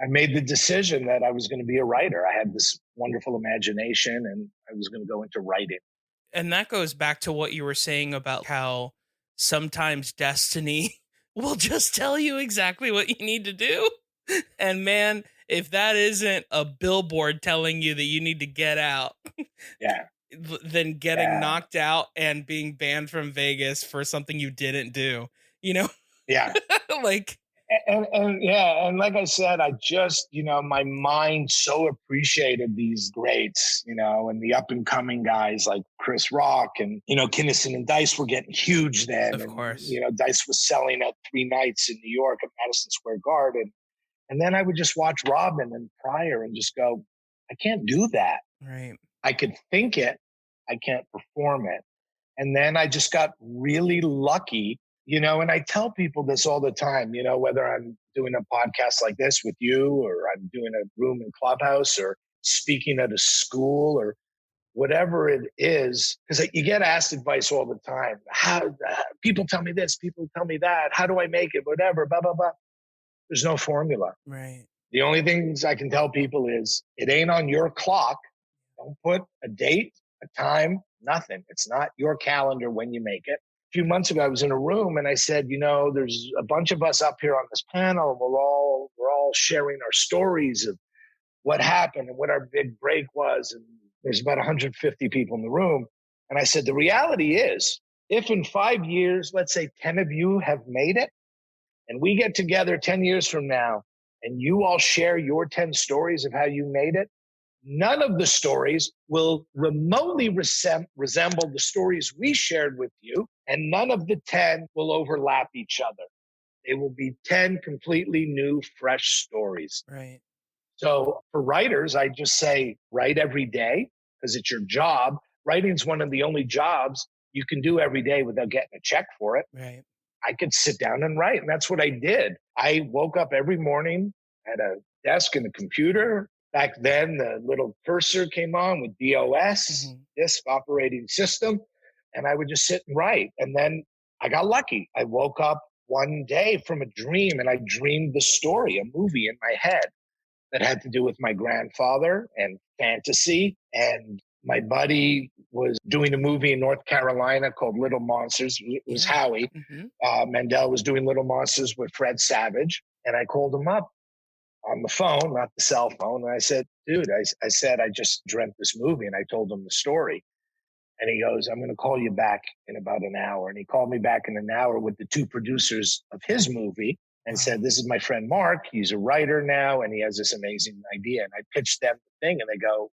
[SPEAKER 3] made the decision that I was going to be a writer. I had this wonderful imagination, and I was going to go into writing.
[SPEAKER 2] And that goes back to what you were saying about how sometimes destiny will just tell you exactly what you need to do. And man, if that isn't a billboard telling you that you need to get out, then getting knocked out and being banned from Vegas for something you didn't do,
[SPEAKER 3] Yeah.
[SPEAKER 2] like,
[SPEAKER 3] and like I said, I just, my mind so appreciated these greats, and the up and coming guys like Chris Rock and, Kinnison and Dice were getting huge then.
[SPEAKER 2] Of course.
[SPEAKER 3] Dice was selling out 3 nights in New York at Madison Square Garden. And then I would just watch Robin and Pryor and just go, I can't do that.
[SPEAKER 2] Right.
[SPEAKER 3] I could think it. I can't perform it. And then I just got really lucky. And I tell people this all the time, whether I'm doing a podcast like this with you, or I'm doing a room in Clubhouse, or speaking at a school, or whatever it is, because you get asked advice all the time. How people tell me this, people tell me that. How do I make it? Whatever, blah, blah, blah. There's no formula.
[SPEAKER 2] Right.
[SPEAKER 3] The only things I can tell people is it ain't on your clock. Don't put a date, a time, nothing. It's not your calendar when you make it. A few months ago, I was in a room and I said, there's a bunch of us up here on this panel. We're all sharing our stories of what happened and what our big break was. And there's about 150 people in the room. And I said, the reality is, if in 5 years, let's say 10 of you have made it, and we get together 10 years from now, and you all share your 10 stories of how you made it, none of the stories will remotely resemble the stories we shared with you, and none of the 10 will overlap each other. They will be 10 completely new, fresh stories.
[SPEAKER 2] Right.
[SPEAKER 3] So for writers, I just say write every day because it's your job. Writing's one of the only jobs you can do every day without getting a check for it.
[SPEAKER 2] Right.
[SPEAKER 3] I could sit down and write, and that's what I did. I woke up every morning at a desk and a computer. Back then, the little cursor came on with DOS, disk operating system, and I would just sit and write. And then I got lucky. I woke up one day from a dream, and I dreamed the story, a movie in my head that had to do with my grandfather and fantasy. And my buddy was doing a movie in North Carolina called Little Monsters. It was Howie. Mandel was doing Little Monsters with Fred Savage. And I called him up on the phone, not the cell phone. And I said, dude, I said, I just dreamt this movie. And I told him the story. And he goes, I'm going to call you back in about an hour. And he called me back in an hour with the two producers of his movie and said, this is my friend Mark. He's a writer now, and he has this amazing idea. And I pitched them the thing, and they go,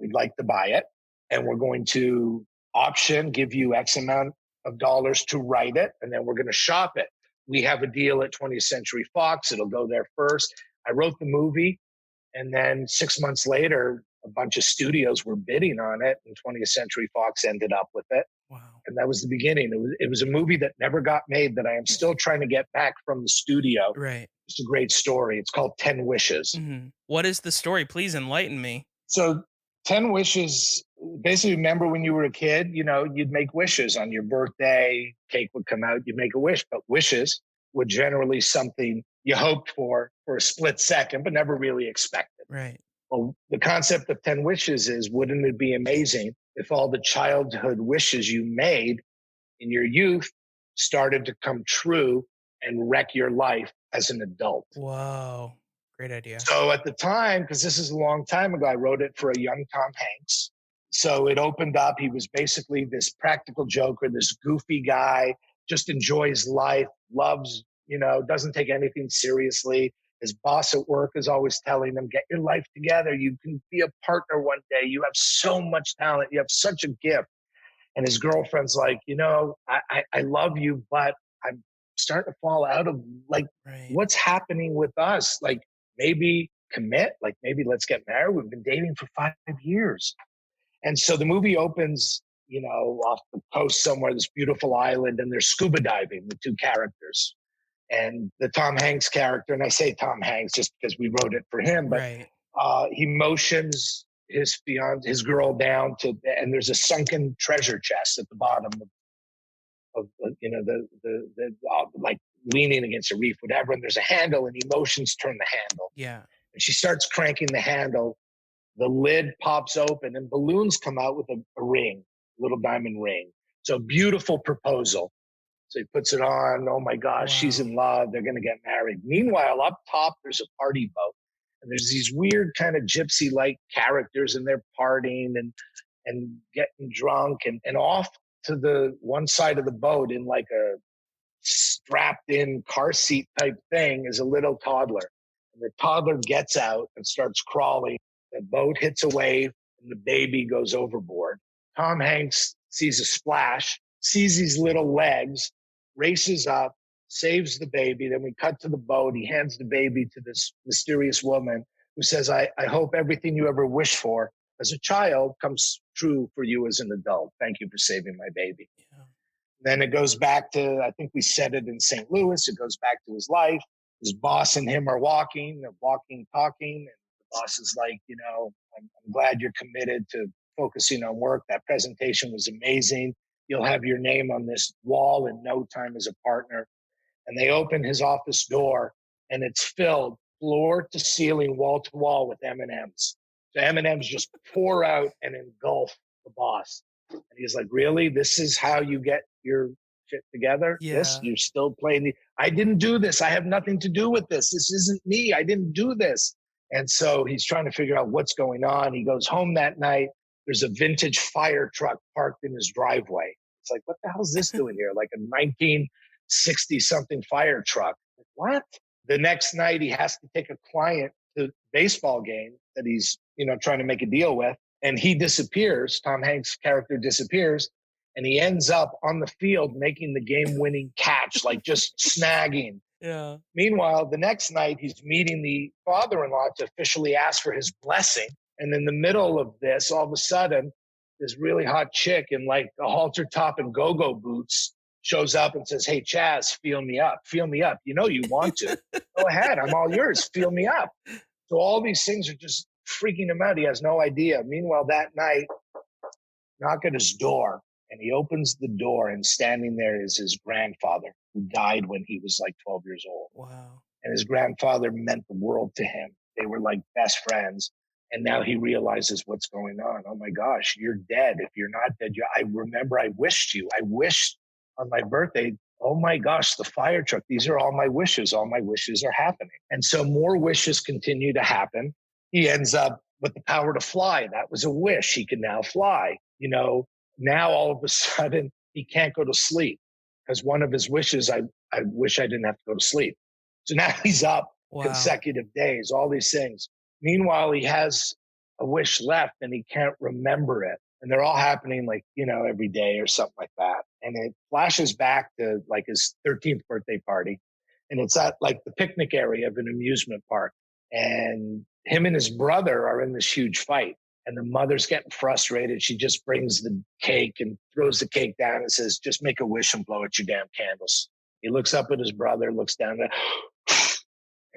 [SPEAKER 3] we'd like to buy it, and we're going to auction, give you X amount of dollars to write it, and then we're going to shop it. We have a deal at 20th Century Fox. It'll go there first. I wrote the movie, and then 6 months later, a bunch of studios were bidding on it, and 20th Century Fox ended up with it.
[SPEAKER 2] Wow.
[SPEAKER 3] And that was the beginning. It was a movie that never got made that I am still trying to get back from the studio.
[SPEAKER 2] Right.
[SPEAKER 3] It's a great story. It's called 10 Wishes.
[SPEAKER 2] What is the story? Please enlighten me.
[SPEAKER 3] So 10 Wishes, basically, remember when you were a kid, you'd make wishes on your birthday, cake would come out, you'd make a wish, but wishes were generally something you hoped for a split second, but never really expected.
[SPEAKER 2] Right.
[SPEAKER 3] Well, the concept of 10 wishes is, wouldn't it be amazing if all the childhood wishes you made in your youth started to come true and wreck your life as an adult?
[SPEAKER 2] Whoa. Great idea.
[SPEAKER 3] So at the time, because this is a long time ago, I wrote it for a young Tom Hanks. So it opened up. He was basically this practical joker, this goofy guy, just enjoys life, loves, doesn't take anything seriously. His boss at work is always telling him, get your life together. You can be a partner one day. You have so much talent. You have such a gift. And his girlfriend's like, I love you, but I'm starting to fall out of what's happening with us? Like, maybe commit, maybe let's get married. We've been dating for 5 years. And so the movie opens, off the coast somewhere, this beautiful island, and they're scuba diving, the two characters. And the Tom Hanks character, and I say Tom Hanks just because we wrote it for him, but he motions his girl down and there's a sunken treasure chest at the bottom of like leaning against a reef, whatever. And there's a handle, and he motions turn the handle.
[SPEAKER 2] Yeah.
[SPEAKER 3] And she starts cranking the handle. The lid pops open, and balloons come out with a ring, a little diamond ring. So beautiful proposal. So he puts it on. Oh my gosh, she's in love. They're going to get married. Meanwhile, up top, there's a party boat. And there's these weird kind of gypsy-like characters, and they're partying and getting drunk. And off to the one side of the boat, in like a strapped-in car seat type thing, is a little toddler. And the toddler gets out and starts crawling. The boat hits a wave, and the baby goes overboard. Tom Hanks sees a splash, sees these little legs, races up, saves the baby. Then we cut to the boat. He hands the baby to this mysterious woman who says, I hope everything you ever wished for as a child comes true for you as an adult. Thank you for saving my baby. Yeah. Then it goes back to, I think we said it in St. Louis. It goes back to his life. his boss and him are walking, talking. And the boss is like, I'm glad you're committed to focusing on work. That presentation was amazing. You'll have your name on this wall in no time as a partner. And they open his office door, and it's filled floor to ceiling, wall to wall with M&Ms. So M&Ms just pour out and engulf the boss. And he's like, really? This is how you get your shit together?
[SPEAKER 2] Yeah.
[SPEAKER 3] This? You're still playing I didn't do this. I have nothing to do with this. This isn't me. I didn't do this. And so he's trying to figure out what's going on. He goes home that night. There's a vintage fire truck parked in his driveway. It's like, what the hell is this doing here? Like a 1960-something fire truck. Like, what? The next night, he has to take a client to a baseball game that he's, trying to make a deal with. And he disappears. Tom Hanks' character disappears. And he ends up on the field making the game-winning catch, like just snagging.
[SPEAKER 2] Yeah.
[SPEAKER 3] Meanwhile, the next night, he's meeting the father-in-law to officially ask for his blessing. And in the middle of this, all of a sudden, this really hot chick in like a halter top and go-go boots shows up and says, hey, Chaz, feel me up. Feel me up. You know you want to. Go ahead. I'm all yours. Feel me up. So all these things are just freaking him out. He has no idea. Meanwhile, that night, knock at his door. And he opens the door, and standing there is his grandfather, who died when he was like 12 years old.
[SPEAKER 2] Wow.
[SPEAKER 3] And his grandfather meant the world to him. They were like best friends. And now he realizes what's going on. Oh my gosh, you're dead. If you're not dead, I remember I wished you. I wished on my birthday. Oh my gosh, the fire truck. These are all my wishes. All my wishes are happening. And so more wishes continue to happen. He ends up with the power to fly. That was a wish. He can now fly. Now all of a sudden he can't go to sleep because one of his wishes, I wish I didn't have to go to sleep. So now he's up consecutive days, all these things. Meanwhile, he has a wish left and he can't remember it. And they're all happening like, every day or something like that. And it flashes back to like his 13th birthday party. And it's at like the picnic area of an amusement park. And him and his brother are in this huge fight. And the mother's getting frustrated. She just brings the cake and throws the cake down and says, just make a wish and blow out your damn candles. He looks up at his brother, looks down, and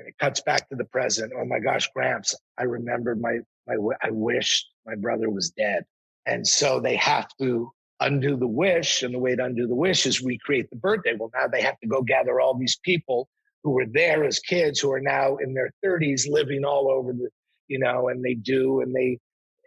[SPEAKER 3] it cuts back to the present. Oh my gosh, Gramps, I remembered I wished my brother was dead. And so they have to undo the wish. And the way to undo the wish is recreate the birthday. Well, now they have to go gather all these people who were there as kids who are now in their 30s living all over and they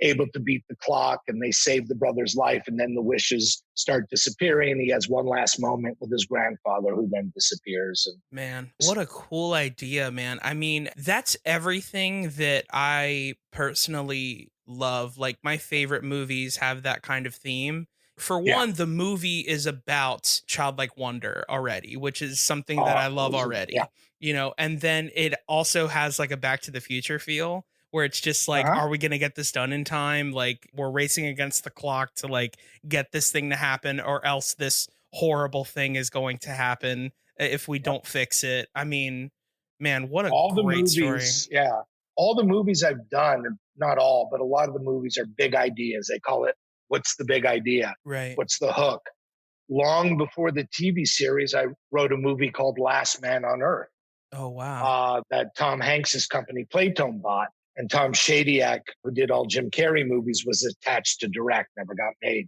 [SPEAKER 3] able to beat the clock and they save the brother's life. And then the wishes start disappearing. He has one last moment with his grandfather who then disappears. And
[SPEAKER 2] man, what a cool idea, man. I mean, that's everything that I personally love. Like my favorite movies have that kind of theme. For one, the movie is about childlike wonder already, which is something that I love already, and then it also has like a Back to the Future feel where it's just like, are we going to get this done in time? Like we're racing against the clock to like get this thing to happen, or else this horrible thing is going to happen if we don't fix it. I mean, man, what a great story.
[SPEAKER 3] Yeah. All the movies I've done, not all, but a lot of the movies are big ideas. They call it, what's the big idea?
[SPEAKER 2] Right.
[SPEAKER 3] What's the hook? Long before the TV series, I wrote a movie called Last Man on Earth.
[SPEAKER 2] Oh, wow.
[SPEAKER 3] That Tom Hanks's company Playtone bought. And Tom Shadyac, who did all Jim Carrey movies, was attached to direct, never got made.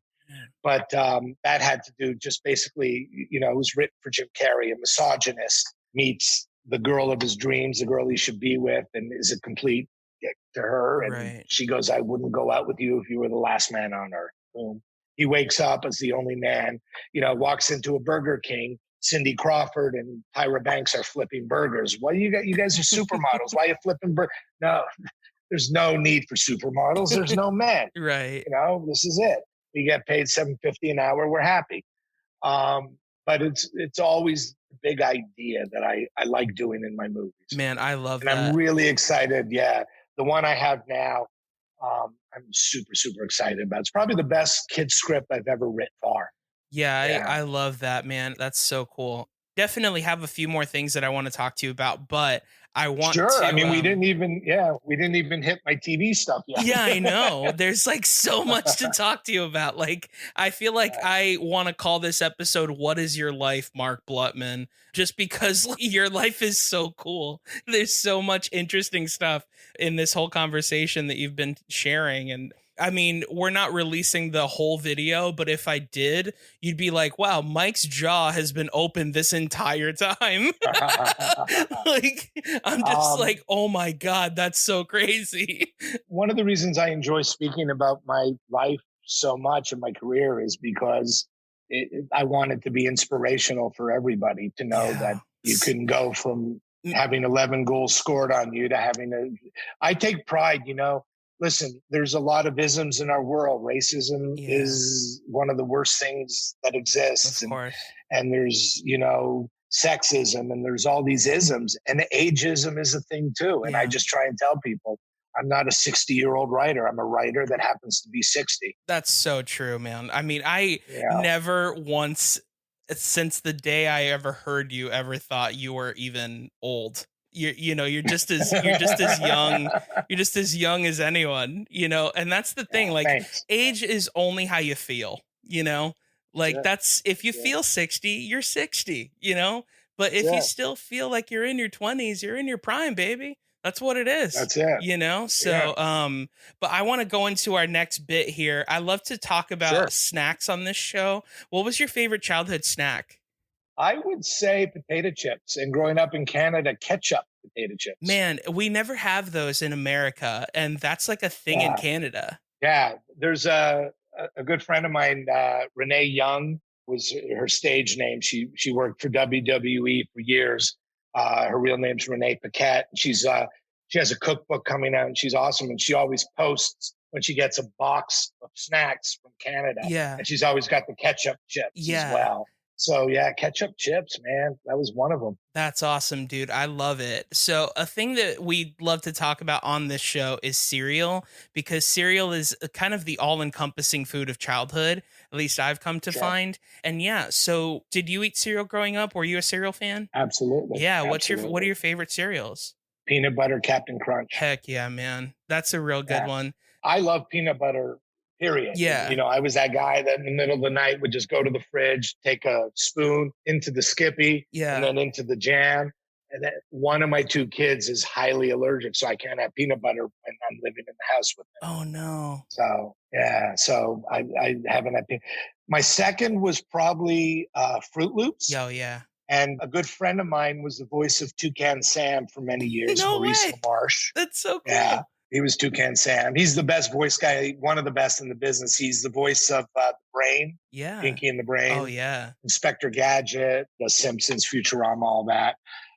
[SPEAKER 3] But that had to do just basically, it was written for Jim Carrey, a misogynist meets the girl of his dreams, the girl he should be with, and is a complete dick to her. And she goes, I wouldn't go out with you if you were the last man on earth. Boom. He wakes up as the only man, walks into a Burger King. Cindy Crawford and Tyra Banks are flipping burgers. Well, you guys are supermodels. Why are you flipping burgers? No, there's no need for supermodels. There's no men.
[SPEAKER 2] Right.
[SPEAKER 3] This is it. We get paid $7.50 an hour. We're happy. But it's always a big idea that I like doing in my movies.
[SPEAKER 2] Man, I love
[SPEAKER 3] that. I'm really excited. Yeah. The one I have now, I'm super, super excited about. It's probably the best kid script I've ever written far.
[SPEAKER 2] Yeah, I love that, man. That's so cool. definitely have a few more things that I want to talk to you about, but I want
[SPEAKER 3] Sure.
[SPEAKER 2] to.
[SPEAKER 3] I mean, we didn't even hit my TV stuff yet.
[SPEAKER 2] Yeah, I know. There's like so much to talk to you about. Like, I feel like I want to call this episode, What is Your Life, Mark Blutman? Just because your life is so cool. There's so much interesting stuff in this whole conversation that you've been sharing. And I mean, we're not releasing the whole video, but if I did, you'd be like, wow, Mike's jaw has been open this entire time. Like, I'm just like, oh my God, that's so crazy.
[SPEAKER 3] One of the reasons I enjoy speaking about my life so much in my career is because I want it to be inspirational for everybody to know that you can go from having 11 goals scored on you to I take pride, listen, there's a lot of isms in our world. Racism is one of the worst things that exists.
[SPEAKER 2] Of course.
[SPEAKER 3] And there's, sexism, and there's all these isms, and ageism is a thing too. And I just try and tell people, I'm not a 60-year-old writer. I'm a writer that happens to be 60.
[SPEAKER 2] That's so true, man. I mean, I never once, since the day I ever heard you, ever thought you were even old. You're just as young. You're just as young as anyone, and that's the thing. Like, thanks. Age is only how you feel, like that's, if you feel 60, you're 60, but if you still feel like you're in your 20s, you're in your prime, baby. That's what it is.
[SPEAKER 3] That's it.
[SPEAKER 2] So, but I want to go into our next bit here. I love to talk about snacks on this show. What was your favorite childhood snack?
[SPEAKER 3] I would say potato chips, and growing up in Canada, ketchup potato chips.
[SPEAKER 2] Man, we never have those in America, and that's like a thing in Canada.
[SPEAKER 3] Yeah, there's a good friend of mine, Renee Young was her stage name. She worked for WWE for years. Her real name's Renee Paquette. She has a cookbook coming out, and she's awesome. And she always posts when she gets a box of snacks from Canada.
[SPEAKER 2] Yeah,
[SPEAKER 3] and she's always got the ketchup chips as well. So ketchup chips, man, that was one of them. That's
[SPEAKER 2] awesome, dude. I love it. So a thing that we love to talk about on this show is cereal, because cereal is kind of the all-encompassing food of childhood. At least I've come to find. And so did you eat cereal growing up? Were you a cereal fan?
[SPEAKER 3] Absolutely.
[SPEAKER 2] Yeah. What are your favorite cereals?
[SPEAKER 3] Peanut butter Captain Crunch.
[SPEAKER 2] Heck yeah, man. That's a real good one.
[SPEAKER 3] I love peanut butter. Period.
[SPEAKER 2] Yeah.
[SPEAKER 3] I was that guy that in the middle of the night would just go to the fridge, take a spoon into the Skippy, and then into the jam. And then one of my two kids is highly allergic, so I can't have peanut butter when I'm living in the house with them.
[SPEAKER 2] Oh, no.
[SPEAKER 3] So I haven't had peanut. My second was probably Fruit Loops.
[SPEAKER 2] Oh, yeah.
[SPEAKER 3] And a good friend of mine was the voice of Toucan Sam for many years, Maurice LaMarche.
[SPEAKER 2] That's so cool.
[SPEAKER 3] Yeah. He was Toucan Sam. He's the best voice guy, one of the best in the business. He's the voice of The Brain.
[SPEAKER 2] Yeah.
[SPEAKER 3] Pinky and the Brain.
[SPEAKER 2] Oh, yeah.
[SPEAKER 3] Inspector Gadget, The Simpsons, Futurama, all that.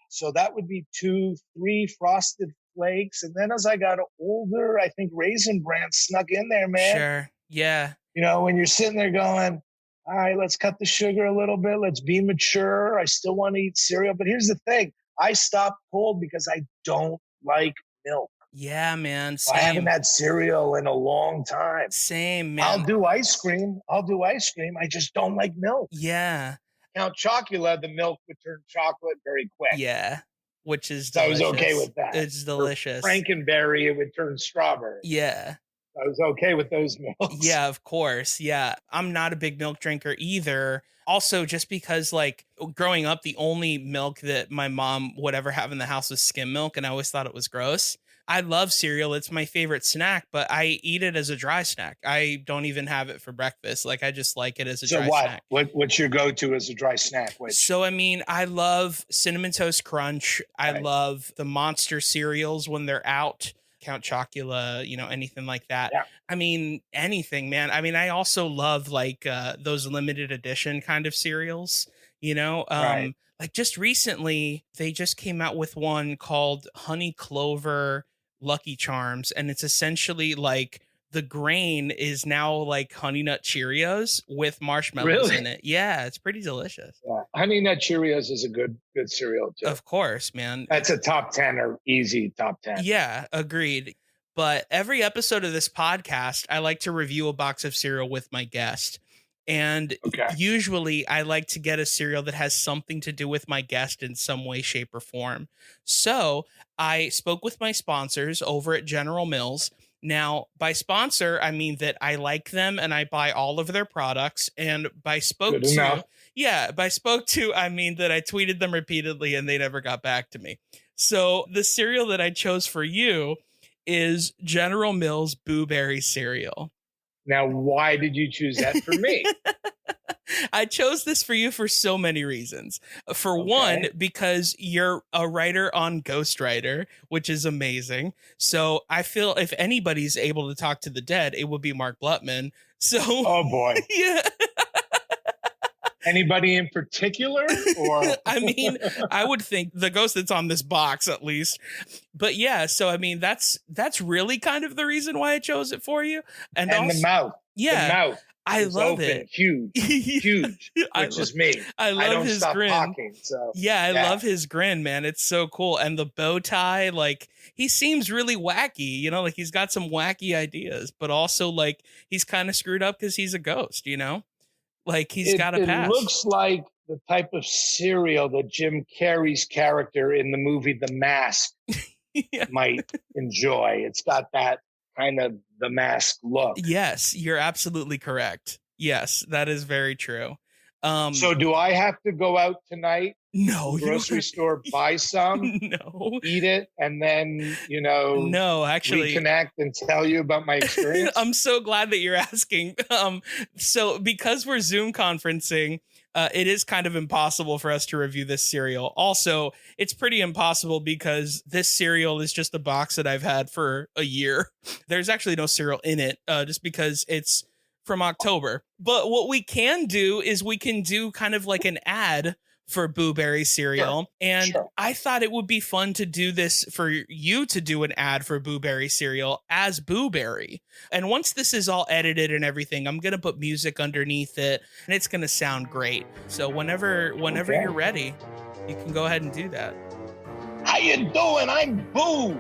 [SPEAKER 3] So that would be 2, 3 Frosted Flakes. And then as I got older, I think Raisin Bran snuck in there, man.
[SPEAKER 2] Sure. Yeah.
[SPEAKER 3] When you're sitting there going, all right, let's cut the sugar a little bit. Let's be mature. I still want to eat cereal. But here's the thing. I stopped cold because I don't like milk.
[SPEAKER 2] Yeah, man. Same.
[SPEAKER 3] I haven't had cereal in a long time.
[SPEAKER 2] Same, man.
[SPEAKER 3] I'll do ice cream. I just don't like milk.
[SPEAKER 2] Yeah.
[SPEAKER 3] Count Chocula, the milk would turn chocolate very quick.
[SPEAKER 2] Yeah. Which is
[SPEAKER 3] delicious.
[SPEAKER 2] So
[SPEAKER 3] I was okay with that.
[SPEAKER 2] It's delicious.
[SPEAKER 3] For Frankenberry, it would turn strawberry.
[SPEAKER 2] Yeah.
[SPEAKER 3] I was okay with those milks.
[SPEAKER 2] Yeah, of course. Yeah. I'm not a big milk drinker either. Also, just because growing up, the only milk that my mom would ever have in the house was skim milk, and I always thought it was gross. I love cereal. It's my favorite snack, but I eat it as a dry snack. I don't even have it for breakfast. I just like it as a dry snack.
[SPEAKER 3] What's your go-to as a dry snack?
[SPEAKER 2] So, I mean, I love Cinnamon Toast Crunch. I love the Monster cereals when they're out. Count Chocula, anything like that. Yeah. I mean, anything, man. I mean, I also love those limited edition kind of cereals, Like just recently, they just came out with one called Honey Clover Lucky Charms, and it's essentially the grain is now like Honey Nut Cheerios with marshmallows in it. Yeah, it's pretty delicious.
[SPEAKER 3] Yeah. Honey Nut Cheerios is a good cereal too.
[SPEAKER 2] Of course, man.
[SPEAKER 3] That's a top 10 or easy top 10.
[SPEAKER 2] Yeah, agreed. But every episode of this podcast, I like to review a box of cereal with my guest. And usually I like to get a cereal that has something to do with my guest in some way, shape, or form. So I spoke with my sponsors over at General Mills. Now, by sponsor, I mean that I like them and I buy all of their products. And by spoke to, I mean that I tweeted them repeatedly and they never got back to me. So the cereal that I chose for you is General Mills Boo Berry cereal.
[SPEAKER 3] Now, why did you choose that for me?
[SPEAKER 2] I chose this for you for so many reasons. For one, because you're a writer on Ghostwriter, which is amazing. So I feel if anybody's able to talk to the dead, it would be Mark Blutman. So,
[SPEAKER 3] oh boy,
[SPEAKER 2] yeah.
[SPEAKER 3] Anybody in particular? Or
[SPEAKER 2] I mean, I would think the ghost that's on this box at least. But yeah, so I mean, that's really kind of the reason why I chose it for you. And also,
[SPEAKER 3] the mouth.
[SPEAKER 2] Yeah.
[SPEAKER 3] The mouth.
[SPEAKER 2] I love
[SPEAKER 3] open,
[SPEAKER 2] it.
[SPEAKER 3] Huge, which is me.
[SPEAKER 2] I love his grin.
[SPEAKER 3] Talking, so,
[SPEAKER 2] I love his grin, man. It's so cool. And the bow tie, like, he seems really wacky, you know, like he's got some wacky ideas, but also like he's kind of screwed up because he's a ghost, you know, like he's got a past.
[SPEAKER 3] It looks like the type of cereal that Jim Carrey's character in the movie The Mask might enjoy. It's got that kind of The Mask look.
[SPEAKER 2] Yes, you're absolutely correct. Yes, that is very true.
[SPEAKER 3] So do I have to go out tonight?
[SPEAKER 2] No,
[SPEAKER 3] to the grocery store, buy some, eat it, and then,
[SPEAKER 2] no, actually
[SPEAKER 3] reconnect and tell you about my experience?
[SPEAKER 2] I'm so glad that you're asking. So because we're Zoom conferencing, it is kind of impossible for us to review this cereal. Also, it's pretty impossible because this cereal is just a box that I've had for a year. There's actually no cereal in it, just because it's from October. But what we can do is we can do kind of like an ad for Boo Berry cereal. Sure. And I thought it would be fun to do this for you to do an ad for Boo Berry cereal as Boo Berry. And once this is all edited and everything, I'm going to put music underneath it and it's going to sound great. So whenever you're ready, you can go ahead and do that.
[SPEAKER 3] How you doing? I'm Boo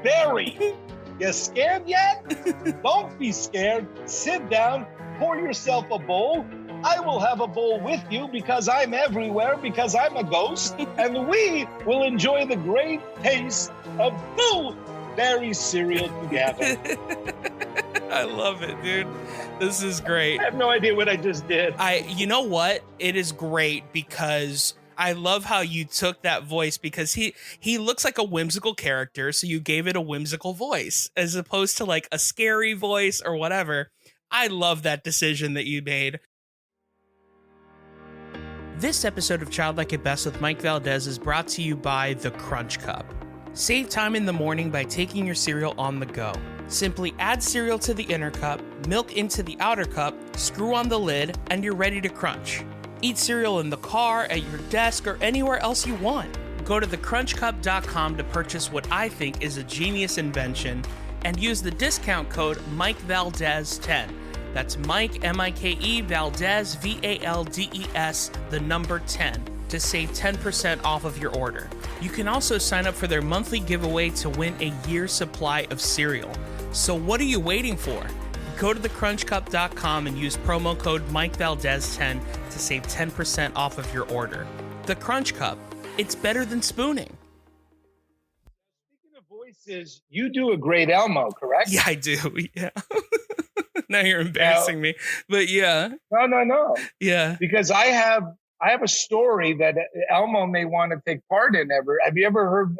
[SPEAKER 3] Berry. You scared yet? Don't be scared. Sit down, pour yourself a bowl. I will have a bowl with you because I'm everywhere, because I'm a ghost, and we will enjoy the great taste of Boo Berry cereal together.
[SPEAKER 2] I love it, dude. This is great.
[SPEAKER 3] I have no idea what I just did.
[SPEAKER 2] You know what? It is great because I love how you took that voice because he looks like a whimsical character. So you gave it a whimsical voice as opposed to like a scary voice or whatever. I love that decision that you made. This episode of Childlike at Best with Mike Valdes is brought to you by the Crunch Cup. Save time in the morning by taking your cereal on the go. Simply add cereal to the inner cup, milk into the outer cup, screw on the lid, and you're ready to crunch. Eat cereal in the car, at your desk, or anywhere else you want. Go to thecrunchcup.com to purchase what I think is a genius invention and use the discount code MikeValdes10. That's Mike, M-I-K-E, Valdes, V-A-L-D-E-S, the number 10, to save 10% off of your order. You can also sign up for their monthly giveaway to win a year's supply of cereal. So what are you waiting for? Go to thecrunchcup.com and use promo code MikeValdes10 to save 10% off of your order. The Crunch Cup, it's better than spooning.
[SPEAKER 3] Speaking of voices, you do a great Elmo, correct?
[SPEAKER 2] Yeah, I do. Yeah. Now you're embarrassing me, but yeah.
[SPEAKER 3] No.
[SPEAKER 2] Yeah.
[SPEAKER 3] Because I have a story that Elmo may want to take part in. Have you ever heard,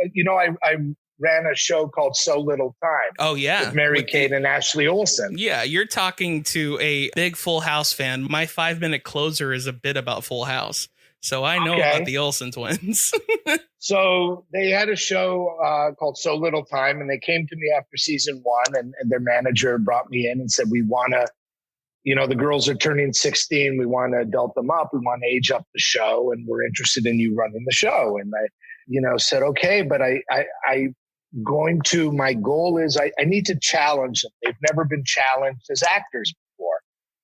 [SPEAKER 3] I ran a show called So Little Time.
[SPEAKER 2] Oh, yeah.
[SPEAKER 3] With Mary-Kate and Ashley Olsen.
[SPEAKER 2] Yeah, you're talking to a big Full House fan. My 5-minute closer is a bit about Full House. So I know about the Olsen twins.
[SPEAKER 3] So they had a show called So Little Time, and they came to me after season 1, and their manager brought me in and said, we want to, the girls are turning 16. We want to adult them up. We want to age up the show, and we're interested in you running the show. And I, said, okay, but my goal is I need to challenge them. They've never been challenged as actors before.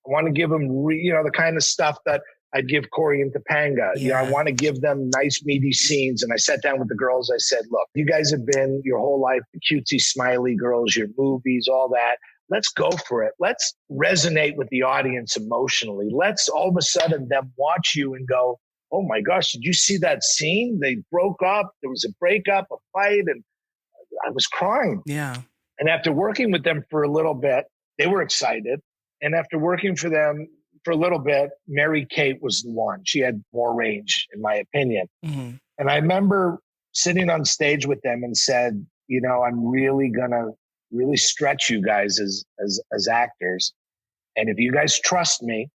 [SPEAKER 3] I want to give them, the kind of stuff that I'd give Corey and Topanga.
[SPEAKER 2] Yeah.
[SPEAKER 3] I want to give them nice, meaty scenes. And I sat down with the girls. I said, look, you guys have been your whole life, the cutesy, smiley girls, your movies, all that. let's go for it. Let's resonate with the audience emotionally. Let's all of a sudden them watch you and go, oh my gosh, did you see that scene? They broke up. There was a breakup, a fight, and I was crying.
[SPEAKER 2] Yeah.
[SPEAKER 3] And after working with them for a little bit, they were excited. And after working for them for a little bit, Mary Kate was the one. She had more range, in my opinion.
[SPEAKER 2] Mm-hmm.
[SPEAKER 3] And I remember sitting on stage with them and said, you know, I'm really going to really stretch you guys as actors. And if you guys trust me,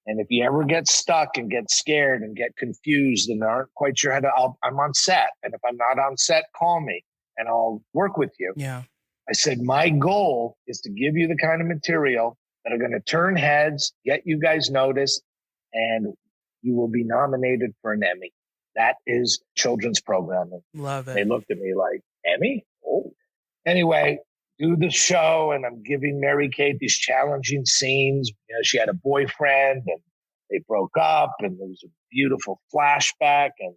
[SPEAKER 3] and if you ever get stuck and get scared and get confused and aren't quite sure how to, I'm on set. And if I'm not on set, call me and I'll work with you.
[SPEAKER 2] Yeah.
[SPEAKER 3] I said, my goal is to give you the kind of material that are going to turn heads, get you guys noticed, and you will be nominated for an Emmy. That is children's programming.
[SPEAKER 2] Love it.
[SPEAKER 3] They looked at me like, Emmy? Oh. Anyway, do the show, and I'm giving Mary Kate these challenging scenes. You know, she had a boyfriend, and they broke up, and there was a beautiful flashback, and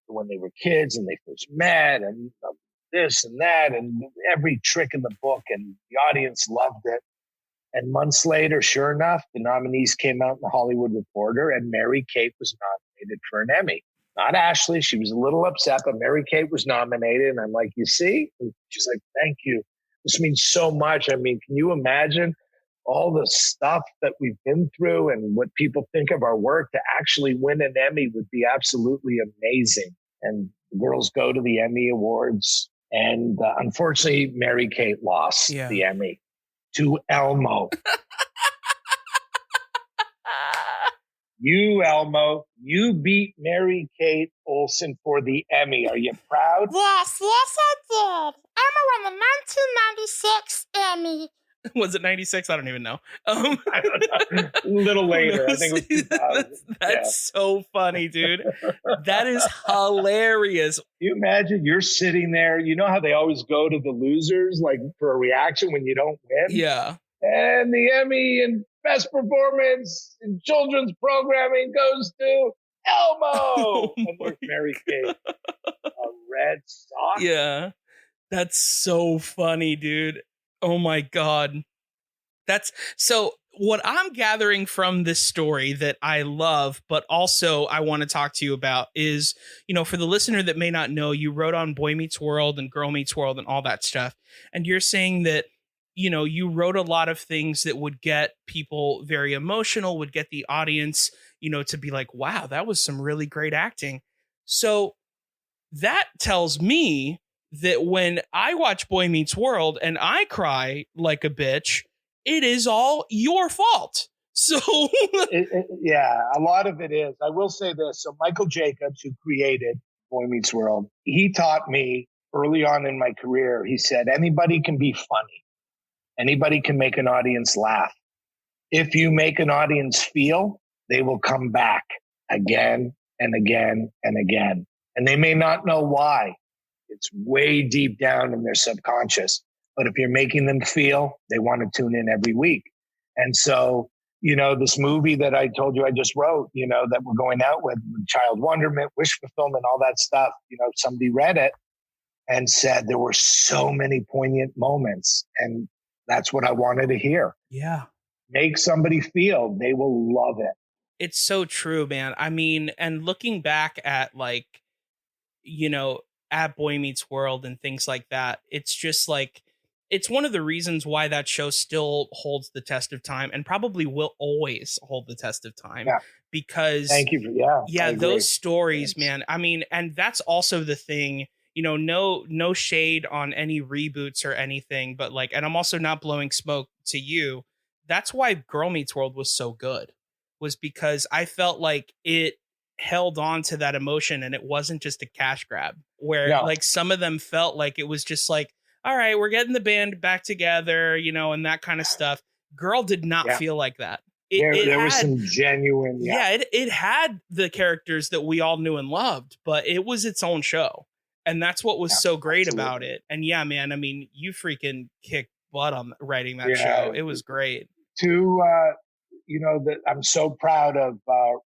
[SPEAKER 3] when they were kids, and they first met, and this and that, and every trick in the book, and the audience loved it. And months later, sure enough, the nominees came out in the Hollywood Reporter, and Mary Kate was nominated for an Emmy. Not Ashley. She was a little upset, but Mary Kate was nominated. And I'm like, you see? And she's like, thank you. This means so much. I mean, can you imagine all the stuff that we've been through and what people think of our work? To actually win an Emmy would be absolutely amazing. And the girls go to the Emmy Awards. And unfortunately, Mary Kate lost the Emmy to Elmo. You, Elmo, you beat Mary Kate Olsen for the Emmy. Are you proud?
[SPEAKER 4] Yes, I did. Emma won the 1996 Emmy.
[SPEAKER 2] Was it 96? I don't even know.
[SPEAKER 3] I don't know. A little later. I think it was 2000.
[SPEAKER 2] That's so funny, dude. That is hilarious.
[SPEAKER 3] Can you imagine you're sitting there? You know how they always go to the losers, like for a reaction when you don't win?
[SPEAKER 2] Yeah.
[SPEAKER 3] And the Emmy and Best Performance in Children's Programming goes to Elmo. And there's Mary Kate. A red sock.
[SPEAKER 2] Yeah. That's so funny, dude. Oh my God. That's so what I'm gathering from this story that I love, but also I want to talk to you about is, you know, for the listener that may not know, you wrote on Boy Meets World and Girl Meets World and all that stuff. And you're saying that, you know, you wrote a lot of things that would get people very emotional, would get the audience, you know, to be like, wow, that was some really great acting. So that tells me that when I watch Boy Meets World and I cry like a bitch, it is all your fault. So
[SPEAKER 3] yeah, a lot of it is. I will say this. So Michael Jacobs, who created Boy Meets World, he taught me early on in my career, he said, anybody can be funny. Anybody can make an audience laugh. If you make an audience feel, they will come back again and again and again. And they may not know why. It's way deep down in their subconscious. But if you're making them feel, they want to tune in every week. And so, you know, this movie that I told you I just wrote, you know, that we're going out with child wonderment, wish fulfillment, all that stuff, you know, somebody read it and said there were so many poignant moments. And that's what I wanted to hear.
[SPEAKER 2] Yeah.
[SPEAKER 3] Make somebody feel, they will love it.
[SPEAKER 2] It's so true, man. I mean, and looking back at like, you know, at Boy Meets World and things like that, it's just like, it's one of the reasons why that show still holds the test of time and probably will always hold the test of time.
[SPEAKER 3] Yeah.
[SPEAKER 2] Because
[SPEAKER 3] thank you for,
[SPEAKER 2] yeah, those stories, man. I mean, and that's also the thing, you know, no shade on any reboots or anything, but like, and I'm also not blowing smoke to you. That's why Girl Meets World was so good, was because I felt like it held on to that emotion and it wasn't just a cash grab where like some of them felt like it was just like, all right, we're getting the band back together, you know, and that kind of stuff. Girl did not feel like that.
[SPEAKER 3] There was some genuine.
[SPEAKER 2] It had the characters that we all knew and loved, but it was its own show. And that's what was so great about it. And yeah, man, I mean, you freaking kicked butt on writing that show. It was great.
[SPEAKER 3] You know, that I'm so proud of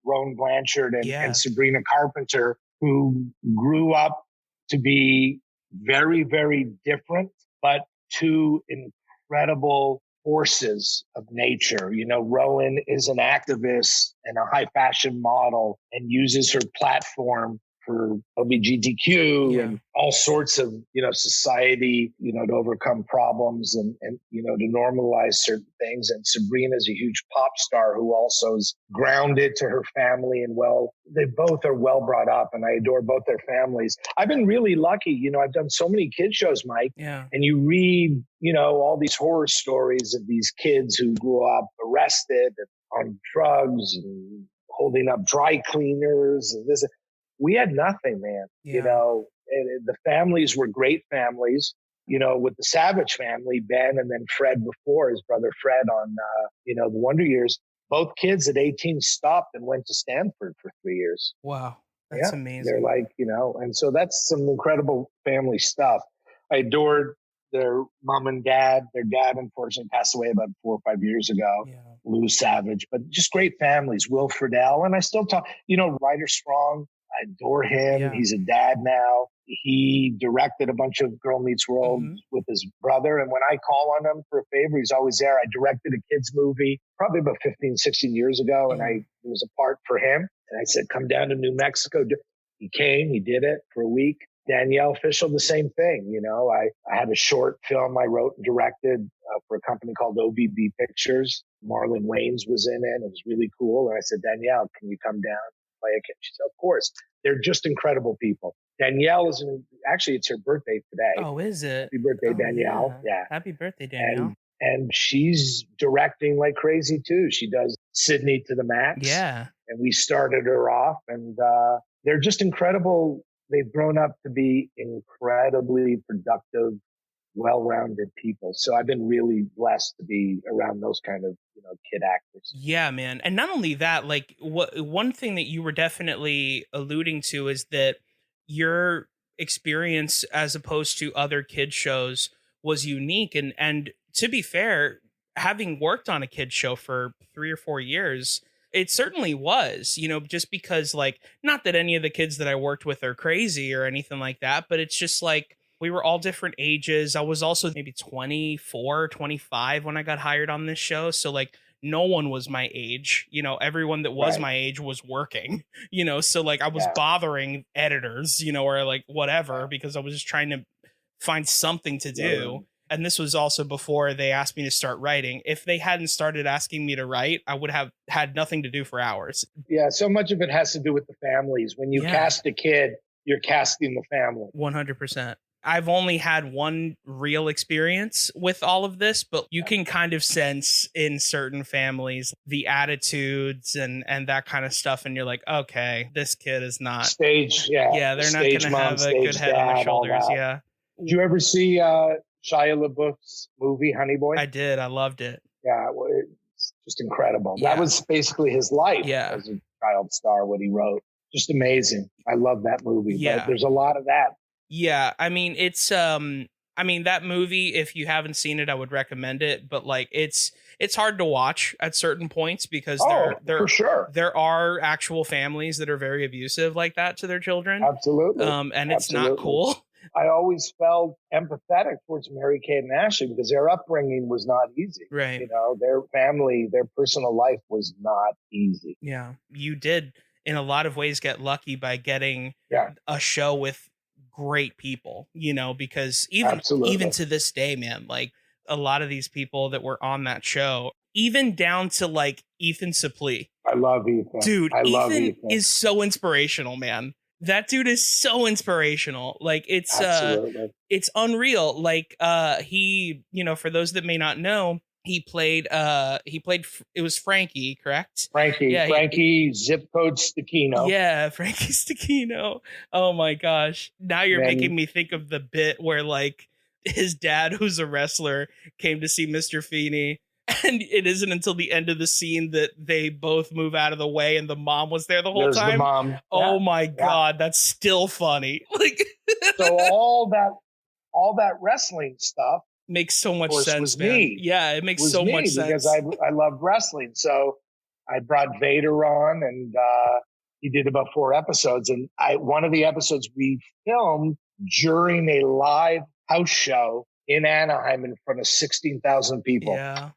[SPEAKER 3] Roan Blanchard and Sabrina Carpenter, who grew up to be very, very different, but two incredible forces of nature. Rowan is an activist and a high fashion model and uses her platform for LGBTQ and all sorts of, society, to overcome problems and to normalize certain things. And Sabrina's a huge pop star who also is grounded to her family and they both are well brought up, and I adore both their families. I've been really lucky. I've done so many kid shows, Mike, and you read, all these horror stories of these kids who grew up arrested and on drugs and holding up dry cleaners and this. We had nothing, man. The families were great families, with the Savage family, Ben, and then Fred before, his brother Fred on, the Wonder Years. Both kids at 18 stopped and went to Stanford for 3 years.
[SPEAKER 2] Wow. That's amazing.
[SPEAKER 3] They're like, and so that's some incredible family stuff. I adored their mom and dad. Their dad, unfortunately, passed away about 4 or 5 years ago. Lou Savage, but just great families. Will Friedle. And I still talk, Ryder Strong. I adore him. Yeah. He's a dad now. He directed a bunch of Girl Meets World with his brother. And when I call on him for a favor, he's always there. I directed a kids movie probably about 15, 16 years ago. And it was a part for him. And I said, come down to New Mexico. He came, he did it for a week. Danielle Fishel, the same thing. I had a short film I wrote and directed for a company called OBB Pictures. Marlon Wayans was in it. It was really cool. And I said, Danielle, can you come down? Play a kid? She said, of course. They're just incredible people. Danielle actually, it's her birthday today.
[SPEAKER 2] Oh, is it?
[SPEAKER 3] Happy birthday, Danielle. Yeah.
[SPEAKER 2] Happy birthday, Danielle.
[SPEAKER 3] And she's directing like crazy too. She does Sydney to the Max.
[SPEAKER 2] Yeah.
[SPEAKER 3] And we started her off, and they're just incredible. They've grown up to be incredibly productive, well-rounded people. So I've been really blessed to be around those kind of, kid actors.
[SPEAKER 2] Yeah, man. And not only that, like one thing that you were definitely alluding to is that your experience as opposed to other kid shows was unique. And to be fair, having worked on a kid show for 3 or 4 years, it certainly was, just because, like, not that any of the kids that I worked with are crazy or anything like that, but it's just like, we were all different ages. I was also maybe 24, 25 when I got hired on this show. So like no one was my age, everyone that was my age was working, so like I was bothering editors, or like whatever, because I was just trying to find something to do. And this was also before they asked me to start writing. If they hadn't started asking me to write, I would have had nothing to do for hours.
[SPEAKER 3] Yeah. So much of it has to do with the families. When you cast a kid, you're casting the family.
[SPEAKER 2] 100%. I've only had one real experience with all of this, but you can kind of sense in certain families the attitudes and that kind of stuff. And you're like, okay, this kid is not
[SPEAKER 3] stage. Yeah.
[SPEAKER 2] Yeah. They're not going to have a good head on their shoulders. Yeah.
[SPEAKER 3] Did you ever see Shia LaBeouf's movie, Honey Boy?
[SPEAKER 2] I did. I loved it.
[SPEAKER 3] Yeah. Well, it's just incredible. Yeah. That was basically his life as a child star, what he wrote. Just amazing. I love that movie.
[SPEAKER 2] Yeah.
[SPEAKER 3] But there's a lot of that.
[SPEAKER 2] Yeah, I mean, it's that movie, if you haven't seen it, I would recommend it, but like it's hard to watch at certain points because
[SPEAKER 3] for sure.
[SPEAKER 2] There are actual families that are very abusive like that to their children.
[SPEAKER 3] Absolutely.
[SPEAKER 2] And it's not cool.
[SPEAKER 3] I always felt empathetic towards Mary Kate and Ashley because their upbringing was not easy.
[SPEAKER 2] Right.
[SPEAKER 3] Their family, their personal life was not easy.
[SPEAKER 2] Yeah. You did in a lot of ways get lucky by getting a show with great people, because even to this day, man, like a lot of these people that were on that show, even down to like Ethan Suplee.
[SPEAKER 3] I love Ethan.
[SPEAKER 2] Dude, Ethan is so inspirational, man. That dude is so inspirational. Like it's unreal. Like he, for those that may not know, he played it was Frankie, correct?
[SPEAKER 3] Frankie zip code Stachino.
[SPEAKER 2] Yeah, Frankie Stachino. Oh my gosh. Now you're making me think of the bit where like his dad, who's a wrestler, came to see Mr. Feeney, and it isn't until the end of the scene that they both move out of the way and the mom was there the whole time.
[SPEAKER 3] The mom.
[SPEAKER 2] Oh my God, that's still funny. Like
[SPEAKER 3] so all that wrestling stuff
[SPEAKER 2] makes so much sense, man. Yeah, it makes so much sense
[SPEAKER 3] because I love wrestling. So I brought Vader on, and he did about 4 episodes. And one of the episodes we filmed during a live house show in Anaheim in front of 16,000 people.
[SPEAKER 2] Yeah.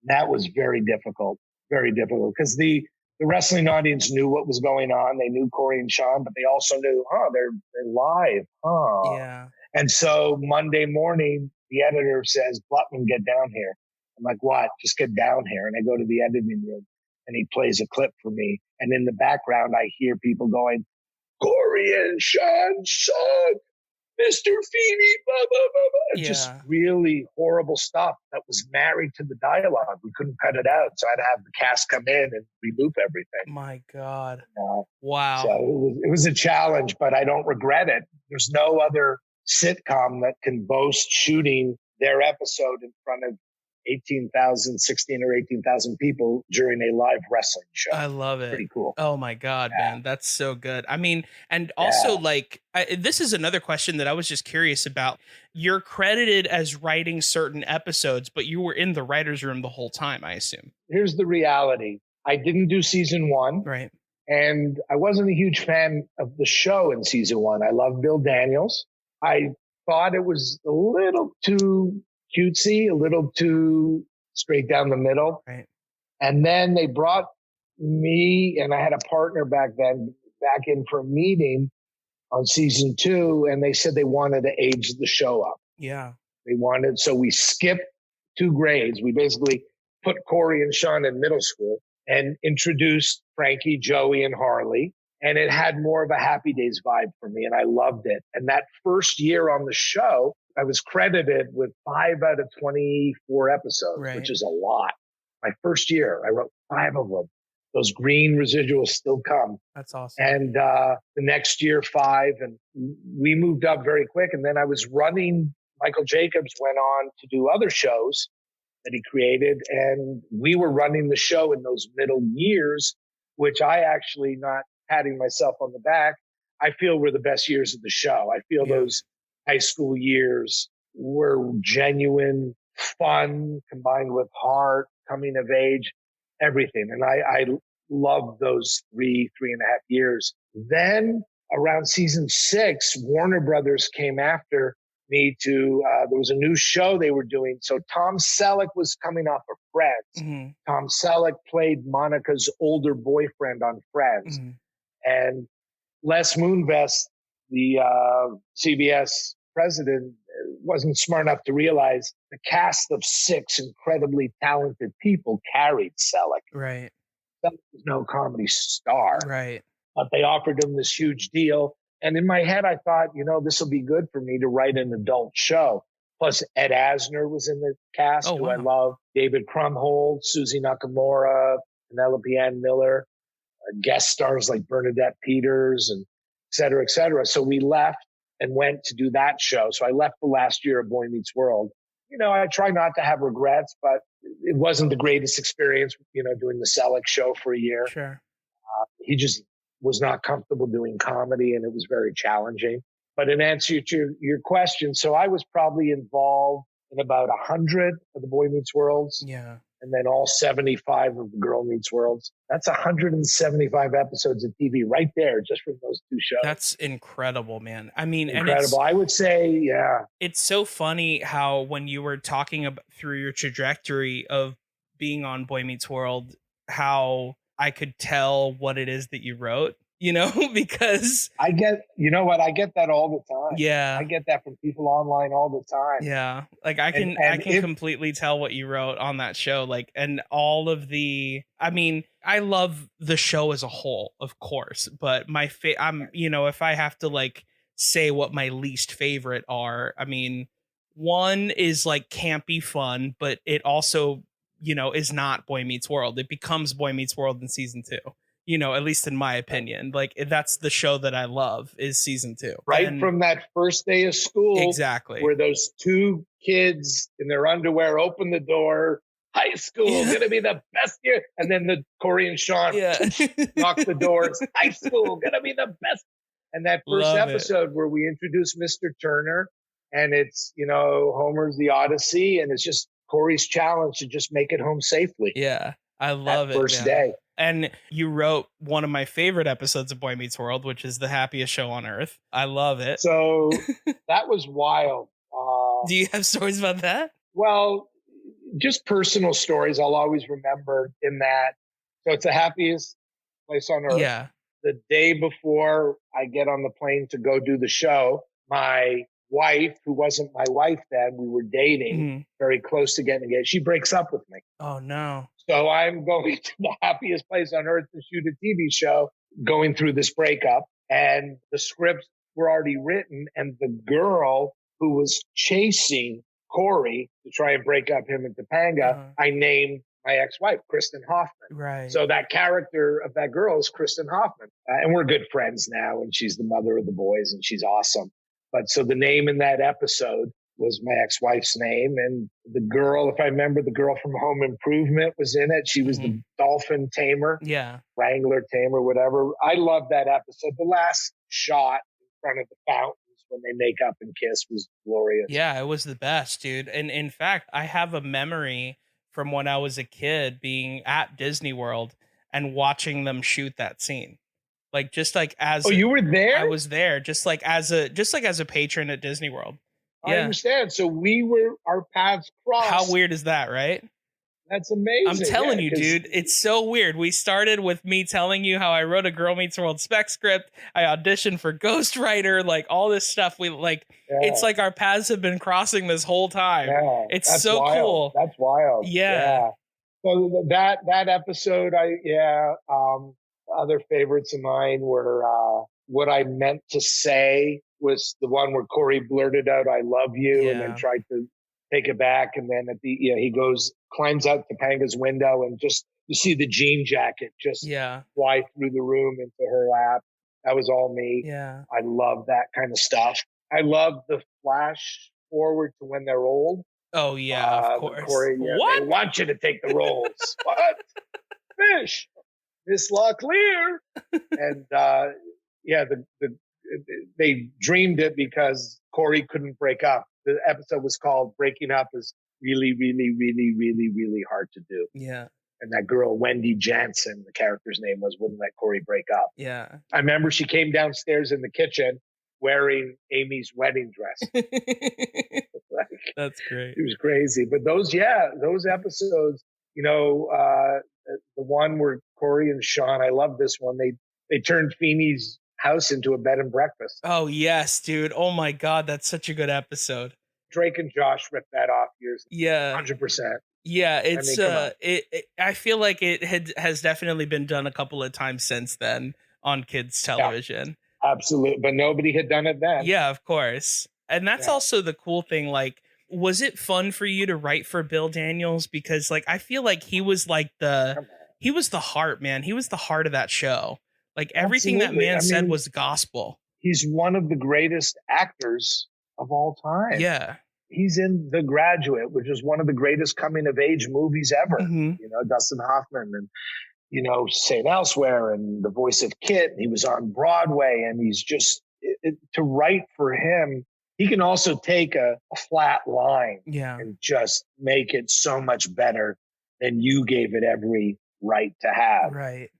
[SPEAKER 3] That was very difficult because the wrestling audience knew what was going on. They knew Corey and Sean, but they also knew, they're live.
[SPEAKER 2] Yeah.
[SPEAKER 3] And so Monday morning, the editor says, Blutman, get down here. I'm like, what? Just get down here. And I go to the editing room and he plays a clip for me. And in the background, I hear people going, Corey and Sean suck. Mr. Feeney, blah, blah, blah, blah. Just really horrible stuff that was married to the dialogue. We couldn't cut it out. So I had to have the cast come in and reloop everything.
[SPEAKER 2] My God. Wow.
[SPEAKER 3] So it was a challenge, but I don't regret it. There's no other sitcom that can boast shooting their episode in front of 16 or 18,000 people during a live wrestling show.
[SPEAKER 2] I love it.
[SPEAKER 3] Pretty cool.
[SPEAKER 2] Oh my God, man. That's so good. I mean, and also this is another question that I was just curious about. You're credited as writing certain episodes, but you were in the writer's room the whole time, I assume.
[SPEAKER 3] Here's the reality. I didn't do season 1.
[SPEAKER 2] Right.
[SPEAKER 3] And I wasn't a huge fan of the show in season 1. I love Bill Daniels. I thought it was a little too cutesy, a little too straight down the middle.
[SPEAKER 2] Right.
[SPEAKER 3] And then they brought me, and I had a partner back in for a meeting on season 2, and they said they wanted to age the show up.
[SPEAKER 2] Yeah.
[SPEAKER 3] So we skipped 2 grades. We basically put Corey and Sean in middle school and introduced Frankie, Joey, and Harley. And it had more of a Happy Days vibe for me, and I loved it. And that first year on the show, I was credited with 5 out of 24 episodes, which is a lot. My first year, I wrote 5 of them. Those green residuals still come.
[SPEAKER 2] That's awesome.
[SPEAKER 3] And the next year, 5. And we moved up very quick. And then I was running. Michael Jacobs went on to do other shows that he created. And we were running the show in those middle years, which I actually, not patting myself on the back, I feel were the best years of the show. I feel those high school years were genuine fun combined with heart, coming of age, everything. And I loved those 3.5 years. Then around season 6, Warner Brothers came after me to, there was a new show they were doing. So Tom Selleck was coming off of Friends. Mm-hmm. Tom Selleck played Monica's older boyfriend on Friends. Mm-hmm. And Les Moonves, the CBS president, wasn't smart enough to realize the cast of 6 incredibly talented people carried Selleck.
[SPEAKER 2] Right.
[SPEAKER 3] Selleck was no comedy star.
[SPEAKER 2] Right.
[SPEAKER 3] But they offered him this huge deal. And in my head, I thought, this will be good for me to write an adult show. Plus, Ed Asner was in the cast, who I love. David Krumholtz, Susie Nakamura, Penelope Ann Miller. Guest stars like Bernadette Peters and et cetera, et cetera. So we left and went to do that show. So I left the last year of Boy Meets World. I try not to have regrets, but it wasn't the greatest experience, doing the Selleck show for a year.
[SPEAKER 2] Sure.
[SPEAKER 3] He just was not comfortable doing comedy, and it was very challenging. But in answer to your question, so I was probably involved in about 100 of the Boy Meets Worlds.
[SPEAKER 2] Yeah.
[SPEAKER 3] And then all 75 of the Girl Meets Worlds. That's 175 episodes of TV right there, just from those 2 shows.
[SPEAKER 2] That's incredible, man. I mean,
[SPEAKER 3] incredible. I would say, yeah.
[SPEAKER 2] It's so funny how when you were talking about through your trajectory of being on Boy Meets World, how I could tell what it is that you wrote. Because
[SPEAKER 3] I get that all the time.
[SPEAKER 2] Yeah.
[SPEAKER 3] I get that from people online all the time.
[SPEAKER 2] Yeah. Like I can completely tell what you wrote on that show. Like, and all of I love the show as a whole, of course, but if I have to say what my least favorite are, one is campy fun, but it also, is not Boy Meets World. It becomes Boy Meets World in season 2. At least in my opinion, that's the show that I love is season 2.
[SPEAKER 3] Right from that first day of school.
[SPEAKER 2] Exactly.
[SPEAKER 3] Where those 2 kids in their underwear open the door, high school, going to be the best year. And then the Corey and Sean knock the doors, high school, going to be the best. And that first episode where we introduce Mr. Turner and it's, Homer's The Odyssey. And it's just Corey's challenge to just make it home safely.
[SPEAKER 2] Yeah. I love
[SPEAKER 3] that first day.
[SPEAKER 2] And you wrote one of my favorite episodes of Boy Meets World, which is the happiest show on earth. I love it.
[SPEAKER 3] So that was wild.
[SPEAKER 2] Do you have stories about that?
[SPEAKER 3] Well, just personal stories I'll always remember in that. So it's the happiest place on earth.
[SPEAKER 2] Yeah.
[SPEAKER 3] The day before I get on the plane to go do the show, my wife, who wasn't my wife then, we were dating, very close to getting engaged, she breaks up with me.
[SPEAKER 2] Oh, no.
[SPEAKER 3] So I'm going to the happiest place on earth to shoot a TV show, going through this breakup, and the scripts were already written, and the girl who was chasing Corey to try and break up him and Topanga, I named my ex-wife, Kristen Hoffman.
[SPEAKER 2] Right.
[SPEAKER 3] So that character of that girl is Kristen Hoffman. And we're good friends now, and she's the mother of the boys, and she's awesome. But so the name in that episode was my ex-wife's name. And the girl, if I remember, the girl from Home Improvement was in it. She was the dolphin tamer.
[SPEAKER 2] Yeah.
[SPEAKER 3] Wrangler tamer, whatever. I love that episode. The last shot in front of the fountains when they make up and kiss was glorious.
[SPEAKER 2] Yeah, it was the best, dude. And in fact, I have a memory from when I was a kid being at Disney World and watching them shoot that scene. Like, just like as
[SPEAKER 3] you were there?
[SPEAKER 2] I was there, just like as a patron at Disney World.
[SPEAKER 3] I understand. So our paths crossed.
[SPEAKER 2] How weird is that, right?
[SPEAKER 3] That's amazing.
[SPEAKER 2] I'm telling you, dude, it's so weird. We started with me telling you how I wrote a Girl Meets World spec script. I auditioned for Ghostwriter, like all this stuff. It's like our paths have been crossing this whole time. Yeah, it's so
[SPEAKER 3] wild.
[SPEAKER 2] Cool.
[SPEAKER 3] That's wild.
[SPEAKER 2] Yeah.
[SPEAKER 3] So that episode, other favorites of mine were What I Meant to Say was the one where Corey blurted out, "I love you," and then tried to take it back. And then he climbs out Topanga's window, and just, you see the jean jacket just fly through the room into her lap. That was all me.
[SPEAKER 2] Yeah.
[SPEAKER 3] I love that kind of stuff. I love the flash forward to when they're old.
[SPEAKER 2] Oh yeah, of course.
[SPEAKER 3] Corey,
[SPEAKER 2] what?
[SPEAKER 3] They want you to take the roles. What? Fish. Miss Locklear. And they dreamed it because Corey couldn't break up. The episode was called "Breaking Up is Really, Really, Really, Really, Really Hard to Do."
[SPEAKER 2] Yeah.
[SPEAKER 3] And that girl, Wendy Jansen, the character's name was, wouldn't let Corey break up.
[SPEAKER 2] Yeah.
[SPEAKER 3] I remember she came downstairs in the kitchen wearing Amy's wedding dress.
[SPEAKER 2] That's great.
[SPEAKER 3] It was crazy. But those episodes, the one where Corey and Sean, I love this one. They turned Feeney's house into a bed and breakfast.
[SPEAKER 2] Oh yes, dude. Oh my God, that's such a good episode.
[SPEAKER 3] Drake and Josh ripped that off years.
[SPEAKER 2] 100%. Yeah, it's I feel like it has definitely been done a couple of times since then on kids television.
[SPEAKER 3] Yeah, absolutely, but nobody had done it then.
[SPEAKER 2] Yeah, of course. And that's also the cool thing. Like, was it fun for you to write for Bill Daniels? Because like I feel like he was like the heart, man. He was the heart of that show. Like everything that man said was gospel.
[SPEAKER 3] He's one of the greatest actors of all time.
[SPEAKER 2] Yeah.
[SPEAKER 3] He's in The Graduate, which is one of the greatest coming of age movies ever. Dustin Hoffman and, St. Elsewhere and The Voice of Kit. He was on Broadway, and he's just, to write for him, he can also take a flat line and just make it so much better than you gave it every right to have.
[SPEAKER 2] Right.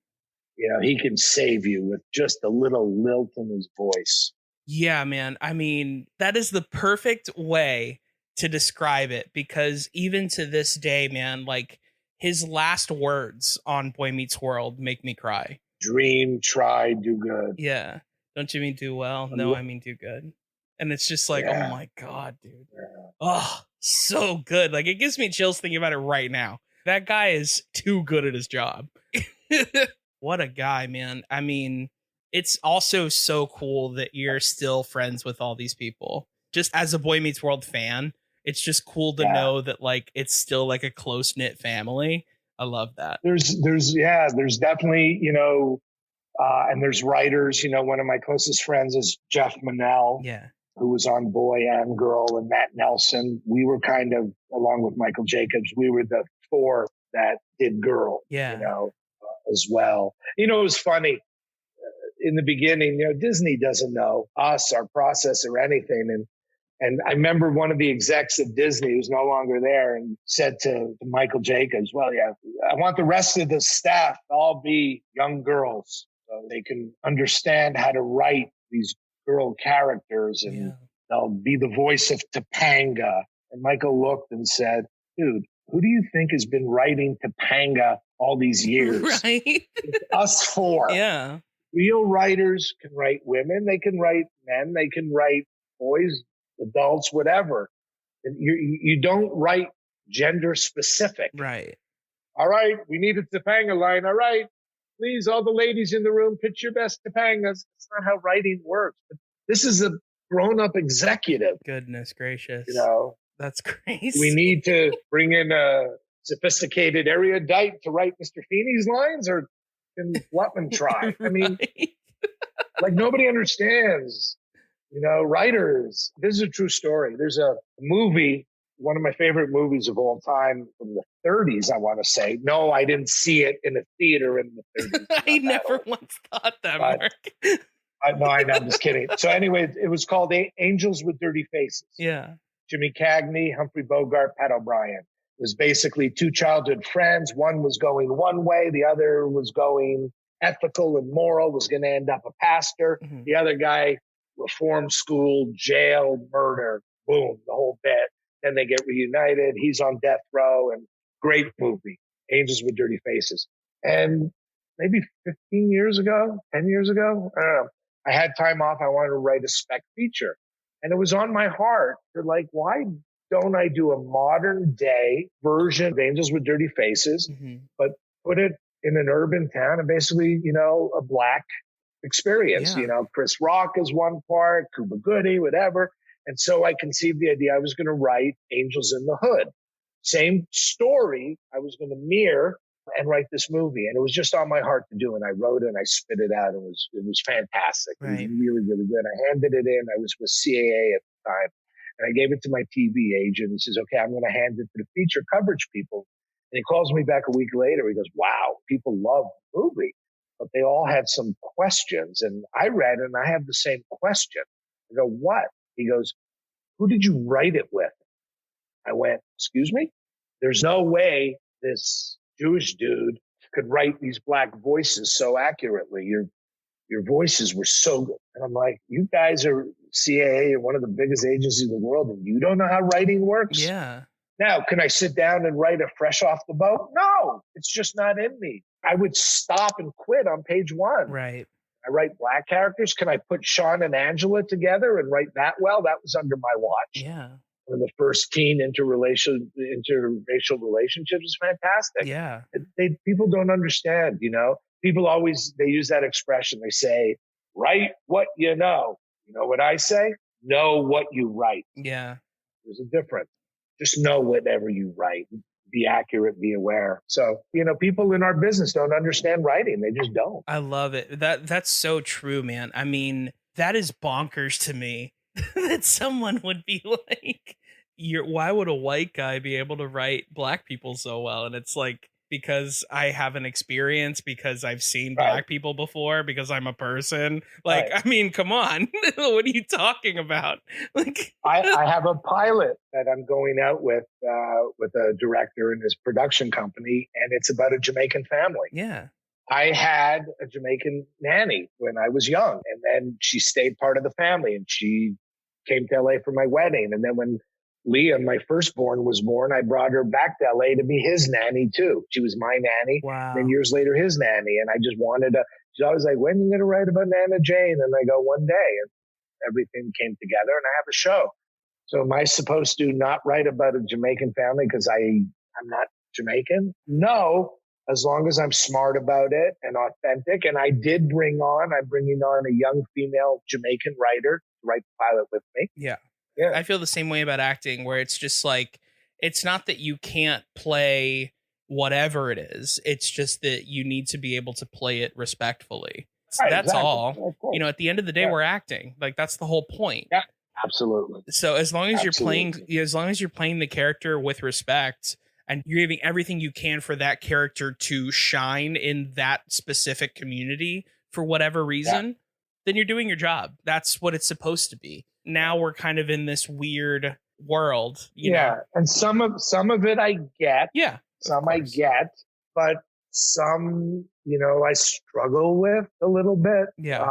[SPEAKER 3] He can save you with just a little lilt in his voice.
[SPEAKER 2] Yeah, man. I mean, that is the perfect way to describe it, because even to this day, man, like his last words on Boy Meets World make me cry.
[SPEAKER 3] Dream, try, do good.
[SPEAKER 2] Yeah. Don't you mean do well? No, I mean do good. And it's just like, oh my God, dude. Yeah. Oh, so good. Like, it gives me chills thinking about it right now. That guy is too good at his job. What a guy, man. I mean, it's also so cool that you're still friends with all these people. Just as a Boy Meets World fan, it's just cool to know that like it's still like a close knit family. I love that.
[SPEAKER 3] There's definitely, and there's writers, one of my closest friends is Jeff Manel, who was on Boy and Girl, and Matt Nelson. We were kind of, along with Michael Jacobs, we were the four that did Girl, as well. It was funny. In the beginning, Disney doesn't know us, our process, or anything. And I remember one of the execs at Disney, who's no longer there, and said to Michael Jacobs, "Well, I want the rest of the staff to all be young girls so they can understand how to write these girl characters, and they'll be the voice of Topanga." And Michael looked and said, "Dude, who do you think has been writing Topanga all these years?
[SPEAKER 2] Right.
[SPEAKER 3] It's us four.
[SPEAKER 2] Yeah.
[SPEAKER 3] Real writers can write women. They can write men. They can write boys, adults, whatever. And you don't write gender specific.
[SPEAKER 2] Right.
[SPEAKER 3] All right. We need a Topanga line. All right. Please, all the ladies in the room, pitch your best Topangas. That's not how writing works. But this is a grown-up executive.
[SPEAKER 2] Goodness gracious.
[SPEAKER 3] You know,
[SPEAKER 2] that's crazy.
[SPEAKER 3] We need to bring in a sophisticated erudite to write Mr. Feeney's lines, or can Blutman try?
[SPEAKER 2] Right.
[SPEAKER 3] I mean, like nobody understands, you know, writers. This is a true story. There's a movie, one of my favorite movies of all time from the 30s, I want to say. No, I didn't see it in a theater in the 30s.
[SPEAKER 2] I never once thought that, Mark.
[SPEAKER 3] No, I'm just kidding. So anyway, it was called Angels with Dirty Faces.
[SPEAKER 2] Yeah.
[SPEAKER 3] Jimmy Cagney, Humphrey Bogart, Pat O'Brien. It was basically two childhood friends. One was going one way. The other was going ethical and moral, was going to end up a pastor. Mm-hmm. The other guy, reform school, jail, murder, boom, the whole bit. Then they get reunited. He's on death row, and great movie, Angels with Dirty Faces. And maybe 15 years ago, 10 years ago, I don't know, I had time off. I wanted to write a spec feature. And it was on my heart to like, why don't I do a modern day version of Angels with Dirty Faces, but put it in an urban town and basically, you know, a black experience. Yeah. You know, Chris Rock is one part, Cuba Gooding, whatever. And so I conceived the idea I was going to write Angels in the Hood. Same story I was going to mirror and write this movie. And it was just on my heart to do. And I wrote it and I spit it out. It was fantastic. Right. It was really, really good. I handed it in. I was with CAA at the time. And I gave it to my TV agent. He says, okay, I'm going to hand it to the feature coverage people. And he calls me back a week later. He goes, wow, people love the movie. But they all had some questions. And I read it and I have the same question. I go, what? He goes, who did you write it with? I went, excuse me? There's no way this Jewish dude could write these black voices so accurately. Your voices were so good. And I'm like, you guys are CAA, one of the biggest agencies in the world, and you don't know how writing works?
[SPEAKER 2] Yeah.
[SPEAKER 3] Now, can I sit down and write a fresh off the boat? No, it's just not in me. I would stop and quit on page one.
[SPEAKER 2] Right.
[SPEAKER 3] I write black characters. Can I put Sean and Angela together and write that well? That was under my watch.
[SPEAKER 2] Yeah.
[SPEAKER 3] One of the first teen interracial relationships is fantastic.
[SPEAKER 2] Yeah.
[SPEAKER 3] People don't understand, you know. People always, they use that expression. They say, write what you know. You know what I say? Know what you write.
[SPEAKER 2] Yeah.
[SPEAKER 3] There's a difference. Just know whatever you write. Be accurate, be aware. So, you know, people in our business don't understand writing. They just don't.
[SPEAKER 2] I love it. That's so true, man. I mean, that is bonkers to me that someone would be like, why would a white guy be able to write black people so well? And it's like, because I have an experience, because I've seen black people before, because I'm a person. Like, I mean, come on. What are you talking about? Like,
[SPEAKER 3] I have a pilot that I'm going out with a director in his production company, and it's about a Jamaican family.
[SPEAKER 2] Yeah.
[SPEAKER 3] I had a Jamaican nanny when I was young, and then she stayed part of the family, and she came to LA for my wedding. And then when Leah, my firstborn, was born, I brought her back to LA to be his nanny too. She was my nanny.
[SPEAKER 2] Wow.
[SPEAKER 3] And then years later, his nanny. And I just wanted to, she's always like, when are you going to write about Nana Jane? And I go, one day. And everything came together and I have a show. So am I supposed to not write about a Jamaican family because I'm not Jamaican? No, as long as I'm smart about it and authentic. And I'm bringing on a young female Jamaican writer to write the pilot with me.
[SPEAKER 2] Yeah.
[SPEAKER 3] Yeah.
[SPEAKER 2] I feel the same way about acting, where it's just like, it's not that you can't play whatever it is. It's just that you need to be able to play it respectfully. That's
[SPEAKER 3] exactly.
[SPEAKER 2] all. You know, at the end of the day, we're acting. Like, that's the whole point.
[SPEAKER 3] Yeah, absolutely.
[SPEAKER 2] So as long as you're playing the character with respect and you're giving everything you can for that character to shine in that specific community for whatever reason, then you're doing your job. That's what it's supposed to be. Now we're kind of in this weird world, you know?
[SPEAKER 3] And some of it I get.
[SPEAKER 2] Yeah.
[SPEAKER 3] Some I get, but some, you know, I struggle with a little bit.
[SPEAKER 2] Yeah.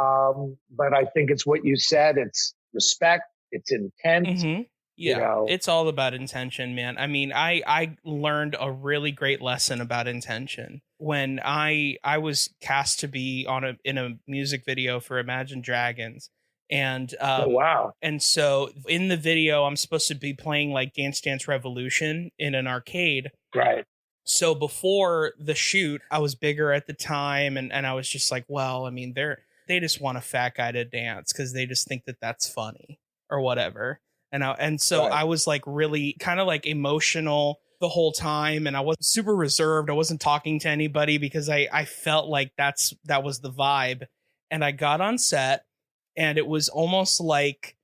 [SPEAKER 3] But I think it's what you said. It's respect. It's intent.
[SPEAKER 2] Yeah, it's all about intention, man. I mean, I learned a really great lesson about intention when I was cast to be in a music video for Imagine Dragons. And
[SPEAKER 3] Oh, wow.
[SPEAKER 2] and so in the video I'm supposed to be playing like Dance Dance Revolution in an arcade.
[SPEAKER 3] Right.
[SPEAKER 2] So before the shoot, I was bigger at the time, and I was just like, well, I mean, they just want a fat guy to dance because they just think that that's funny or whatever. And so
[SPEAKER 3] Right.
[SPEAKER 2] I was like really kind of like emotional the whole time, and I wasn't super reserved. I wasn't talking to anybody because I felt like that was the vibe. And I got on set, and it was almost like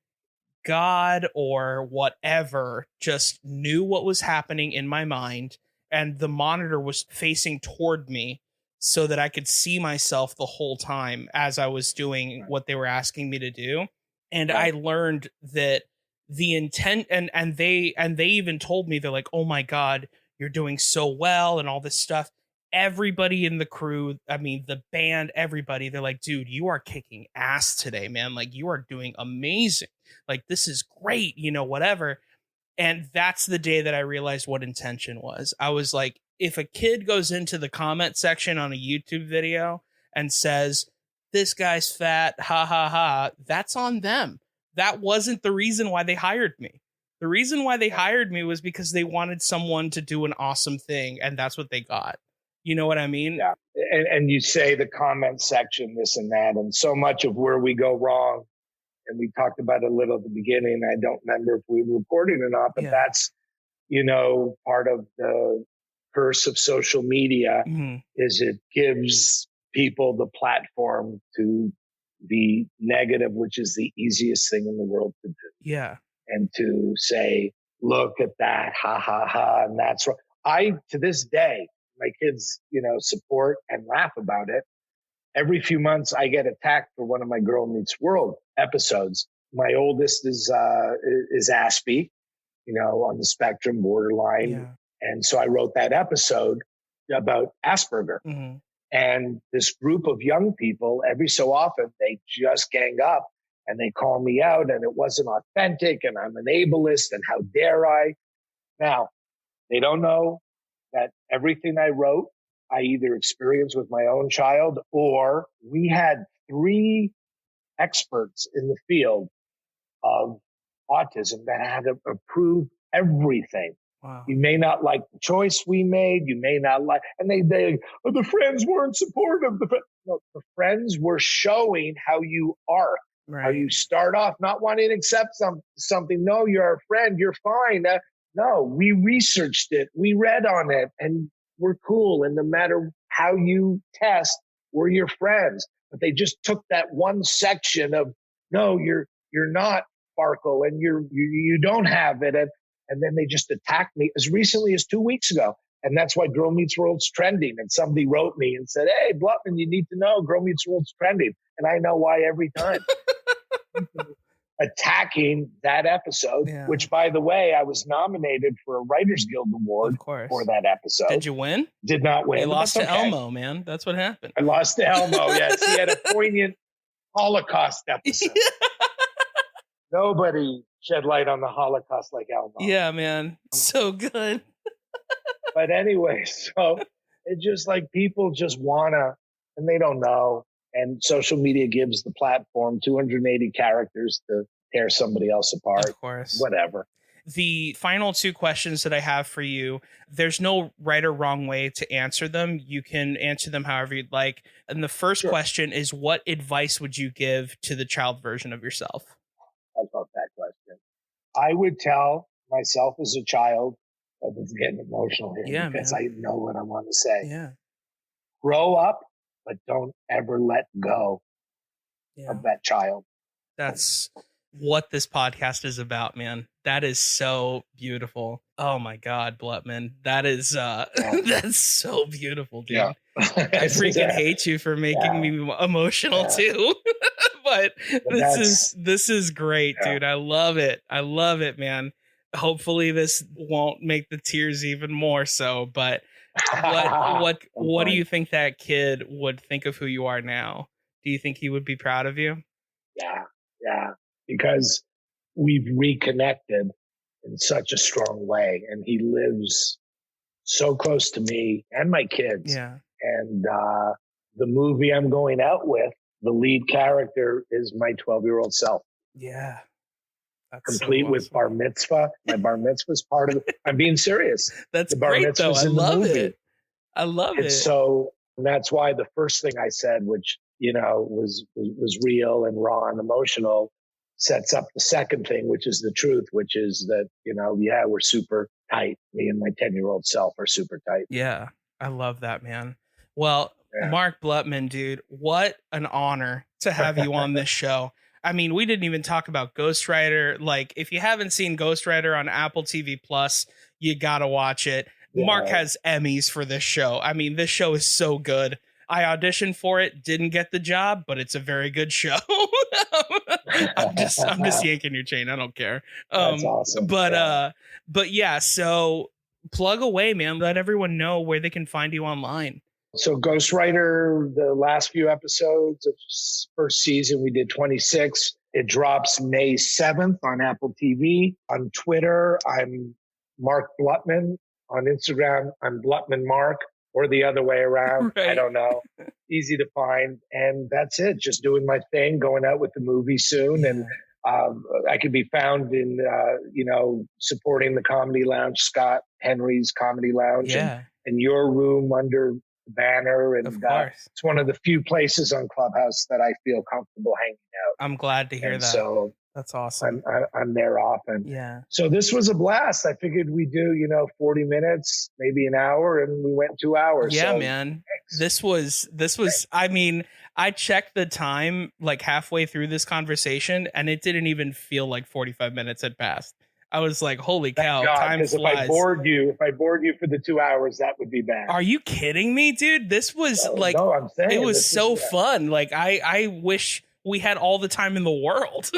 [SPEAKER 2] God or whatever just knew what was happening in my mind, and the monitor was facing toward me so that I could see myself the whole time as I was doing what they were asking me to do. And I learned that the intent, and they even told me, they're like, oh my God, you're doing so well and all this stuff. Everybody in the crew, I mean, the band, everybody, they're like, dude, you are kicking ass today, man. Like, you are doing amazing. Like, this is great, whatever. And that's the day that I realized what intention was. I was like, if a kid goes into the comment section on a YouTube video and says, this guy's fat, ha ha ha, that's on them. That wasn't the reason why they hired me. The reason why they hired me was because they wanted someone to do an awesome thing, and that's what they got. You know what I mean?
[SPEAKER 3] Yeah. And you say the comment section, this and that, and so much of where we go wrong, and we talked about it a little at the beginning. I don't remember if we were recording or not, but that's, part of the curse of social media is it gives people the platform to be negative, which is the easiest thing in the world to do.
[SPEAKER 2] Yeah.
[SPEAKER 3] And to say, look at that, ha, ha, ha, and that's wrong. To this day, my kids, support and laugh about it. Every few months, I get attacked for one of my Girl Meets World episodes. My oldest is Aspie, on the spectrum, borderline.
[SPEAKER 2] Yeah.
[SPEAKER 3] And so I wrote that episode about Asperger.
[SPEAKER 2] Mm-hmm.
[SPEAKER 3] And this group of young people, every so often, they just gang up and they call me out, and it wasn't authentic, and I'm an ableist, and how dare I? Now, they don't know that everything I wrote, I either experienced with my own child, or we had 3 experts in the field of autism that had to approve everything.
[SPEAKER 2] Wow.
[SPEAKER 3] You may not like the choice we made. You may not like, and the friends weren't supportive. No, the friends were showing how you are, how you start off not wanting to accept something. No, you're a friend. You're fine. No, we researched it. We read on it, and we're cool. And no matter how you test, we're your friends. But they just took that one section of, no, you're not Sparkle, and you don't have it. And then they just attacked me as recently as 2 weeks ago. And that's why Girl Meets World's trending. And somebody wrote me and said, hey, Blutman, you need to know Girl Meets World's trending. And I know why every time. Attacking that episode, which, by the way, I was nominated for a Writers Guild Award for that episode.
[SPEAKER 2] Did you win?
[SPEAKER 3] Did not win.
[SPEAKER 2] You lost to Elmo, man. That's what happened.
[SPEAKER 3] I lost to Elmo, yes. He had a poignant Holocaust episode. Nobody shed light on the Holocaust like Elmo.
[SPEAKER 2] Yeah, man. So good.
[SPEAKER 3] But anyway, so it's just like people just wanna, and they don't know. And social media gives the platform 280 characters to tear somebody else apart.
[SPEAKER 2] Of course.
[SPEAKER 3] Whatever.
[SPEAKER 2] The final 2 questions that I have for you, there's no right or wrong way to answer them. You can answer them however you'd like. And the first question is, what advice would you give to the child version of yourself?
[SPEAKER 3] I love that question. I would tell myself as a child, I was getting emotional here because I know what I want to say.
[SPEAKER 2] Yeah.
[SPEAKER 3] Grow up, but don't ever let go of that child.
[SPEAKER 2] That's what this podcast is about, man. That is so beautiful. Oh my God, Blutman. That is that's so beautiful, dude. Yeah. I freaking hate you for making me emotional too. But this is great, dude. I love it. I love it, man. Hopefully this won't make the tears even more so, but what do you think that kid would think of who you are now? Do you think he would be proud of you?
[SPEAKER 3] Yeah. Because we've reconnected in such a strong way. And he lives so close to me and my kids.
[SPEAKER 2] Yeah.
[SPEAKER 3] And the movie I'm going out with, the lead character is my 12-year-old self.
[SPEAKER 2] Yeah. That's
[SPEAKER 3] complete
[SPEAKER 2] so awesome.
[SPEAKER 3] with bar mitzvah. My bar mitzvah is part of it. I'm being serious.
[SPEAKER 2] That's
[SPEAKER 3] the bar
[SPEAKER 2] great, though. I love it. I love it.
[SPEAKER 3] So that's why the first thing I said, which, was real and raw and emotional, sets up the second thing, which is the truth, which is that, we're super tight. Me and my 10-year-old self are super tight.
[SPEAKER 2] Yeah. I love that, man. Well, Mark Blutman, dude, what an honor to have you on this show. I mean, we didn't even talk about Ghostwriter. Like, if you haven't seen Ghostwriter on Apple TV Plus, you gotta watch it. Yeah. Mark has Emmys for this show. I mean, this show is so good. I auditioned for it, didn't get the job, but it's a very good show. I'm just yanking your chain. I don't care.
[SPEAKER 3] That's awesome.
[SPEAKER 2] But yeah, so plug away, man. Let everyone know where they can find you online.
[SPEAKER 3] So Ghostwriter, the last few episodes of first season, we did 26. It drops May 7th on Apple TV. On Twitter, I'm Mark Blutman. On Instagram, I'm Blutman Mark, or the other way around. Right. I don't know. Easy to find. And that's it. Just doing my thing, going out with the movie soon. Yeah. And I could be found in, supporting the Comedy Lounge, Scott Henry's Comedy Lounge, and your room under banner, and it's one of the few places on Clubhouse that I feel comfortable hanging out.
[SPEAKER 2] I'm glad to hear that.
[SPEAKER 3] So
[SPEAKER 2] that's awesome.
[SPEAKER 3] I'm there often.
[SPEAKER 2] Yeah.
[SPEAKER 3] So this was a blast. I figured we do 40 minutes, maybe an hour, and we went 2 hours.
[SPEAKER 2] Yeah,
[SPEAKER 3] so,
[SPEAKER 2] man. Thanks. This was. I mean, I checked the time like halfway through this conversation, and it didn't even feel like 45 minutes had passed. I was like, holy cow, time flies.
[SPEAKER 3] If I bored you for the 2 hours, that would be bad.
[SPEAKER 2] Are you kidding me, dude? This was
[SPEAKER 3] I'm saying
[SPEAKER 2] it was so fun. Like, I wish we had all the time in the world.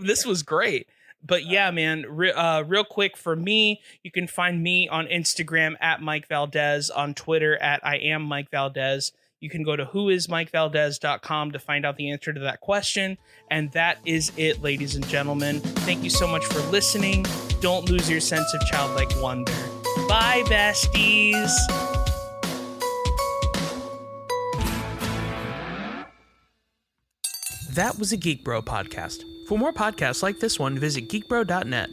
[SPEAKER 2] This was great. But yeah, man, real quick for me, you can find me on Instagram at Mike Valdes, on Twitter at I am Mike Valdes. You can go to whoismikevaldes.com to find out the answer to that question. And that is it, ladies and gentlemen. Thank you so much for listening. Don't lose your sense of childlike wonder. Bye, besties. That was a Geek Bro podcast. For more podcasts like this one, visit geekbro.net.